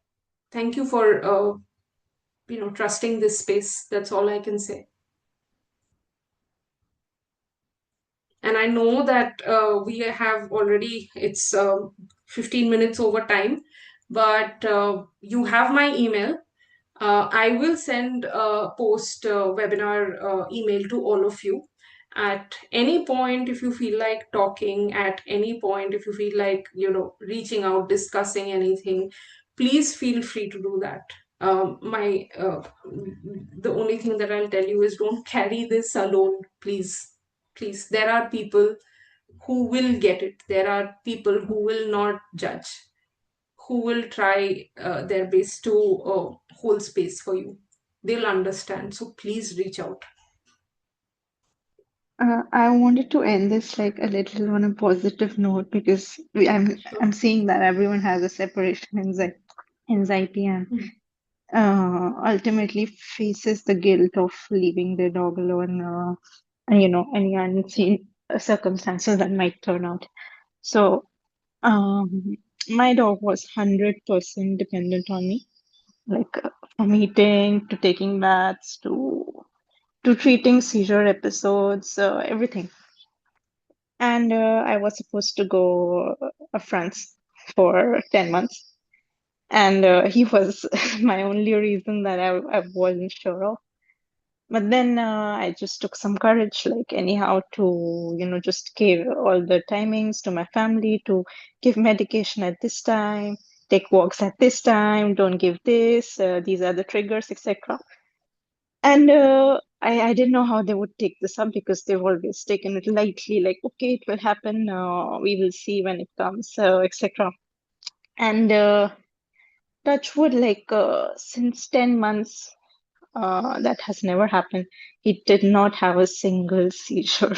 Thank you for trusting this space. That's all I can say. And I know that we have already, it's 15 minutes over time, but you have my email. I will send a post webinar email to all of you. At any point, if you feel like talking, at any point, if you feel like, reaching out, discussing anything, please feel free to do that. The only thing that I'll tell you is, don't carry this alone, please. Please, there are people who will get it. There are people who will not judge, who will try their best to hold space for you. They'll understand. So please reach out. I wanted to end this like a little on a positive note because I'm seeing that everyone has a separation anxiety and ultimately faces the guilt of leaving their dog alone, and any unseen circumstances that might turn out. So my dog was 100% dependent on me, like from eating to taking baths to treating seizure episodes, everything. And I was supposed to go France for 10 months. And he was my only reason that I wasn't sure of. But then I just took some courage, like anyhow, to, just give all the timings to my family, to give medication at this time, take walks at this time, don't give this, these are the triggers, etc. And I didn't know how they would take this up because they've always taken it lightly, like, okay, it will happen, we will see when it comes, etc. And touch wood, like since 10 months, that has never happened. He did not have a single seizure.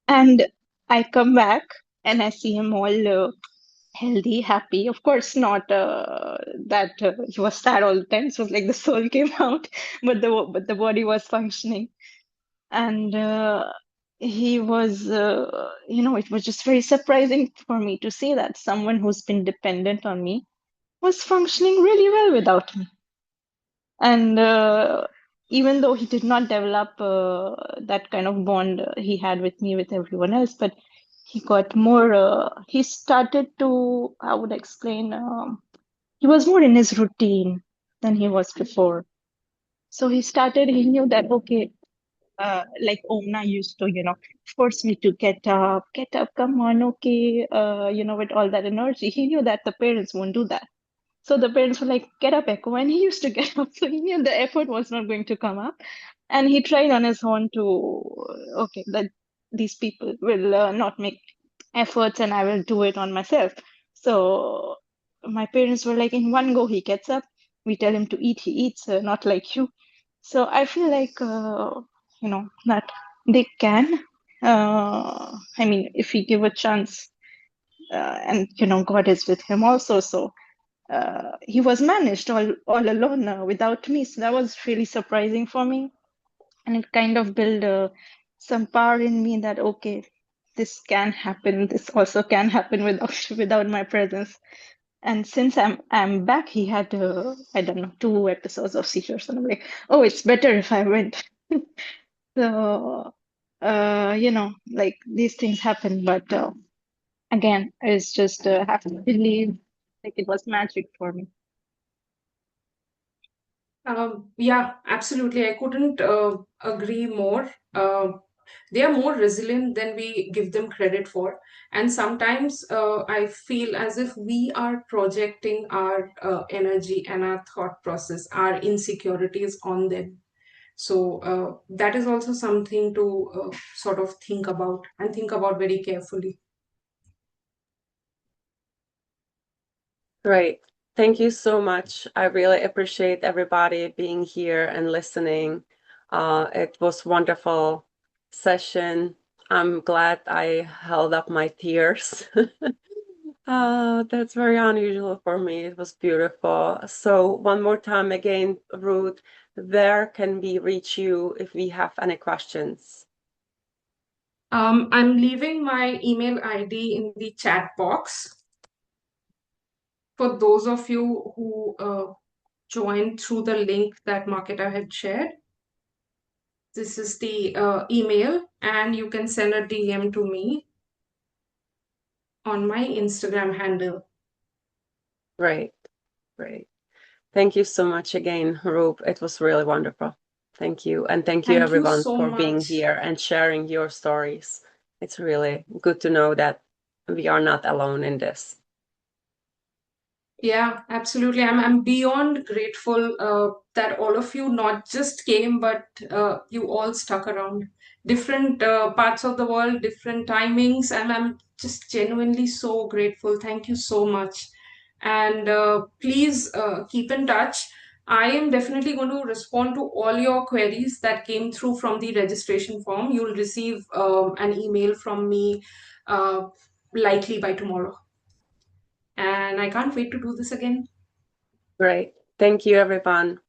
And I come back and I see him all healthy, happy. Of course, not that he was sad all the time. So it was like the soul came out, but the body was functioning. And he was, it was just very surprising for me to see that someone who's been dependent on me was functioning really well without me. And even though he did not develop that kind of bond he had with me, with everyone else, but he got more, he started to, how would I explain, he was more in his routine than he was before. So he knew that, okay, like Omna used to, force me to get up, come on, okay, with all that energy. He knew that the parents won't do that. So the parents were like, get up, Echo. And he used to get up. So he knew the effort was not going to come up. And he tried on his own to, okay, that these people will not make efforts and I will do it on myself. So my parents were like, in one go, he gets up. We tell him to eat, he eats, not like you. So I feel like, that they can. I mean, if we give a chance, and, God is with him also. So he was managed all alone without me. So that was really surprising for me. And it kind of built some power in me that, okay, this can happen. This also can happen without my presence. And since I'm back, he had I don't know, 2 episodes of seizures, and I'm like, oh, it's better if I went. So like these things happen, but again, it's just have to believe, like it was magic for me. Yeah, absolutely. I couldn't agree more. They are more resilient than we give them credit for. And sometimes I feel as if we are projecting our energy and our thought process, our insecurities on them. So that is also something to sort of think about and think about very carefully. Great. Thank you so much. I really appreciate everybody being here and listening. It was wonderful session. I'm glad I held up my tears. That's very unusual for me. It was beautiful. So one more time again, Ruth, where can we reach you if we have any questions? I'm leaving my email ID in the chat box for those of you who joined through the link that Marketa had shared. This is the email, and you can send a DM to me on my Instagram handle. Great, great. Thank you so much again, Rup. It was really wonderful. Thank you. And thank you Thank you everyone so for being much. here and sharing your stories. It's really good to know that we are not alone in this. Yeah, absolutely. I'm beyond grateful that all of you not just came, but you all stuck around. Different parts of the world, different timings, and I'm just genuinely so grateful. Thank you so much. And please keep in touch. I am definitely going to respond to all your queries that came through from the registration form. You'll receive an email from me likely by tomorrow. And I can't wait to do this again. Great. Thank you, everyone.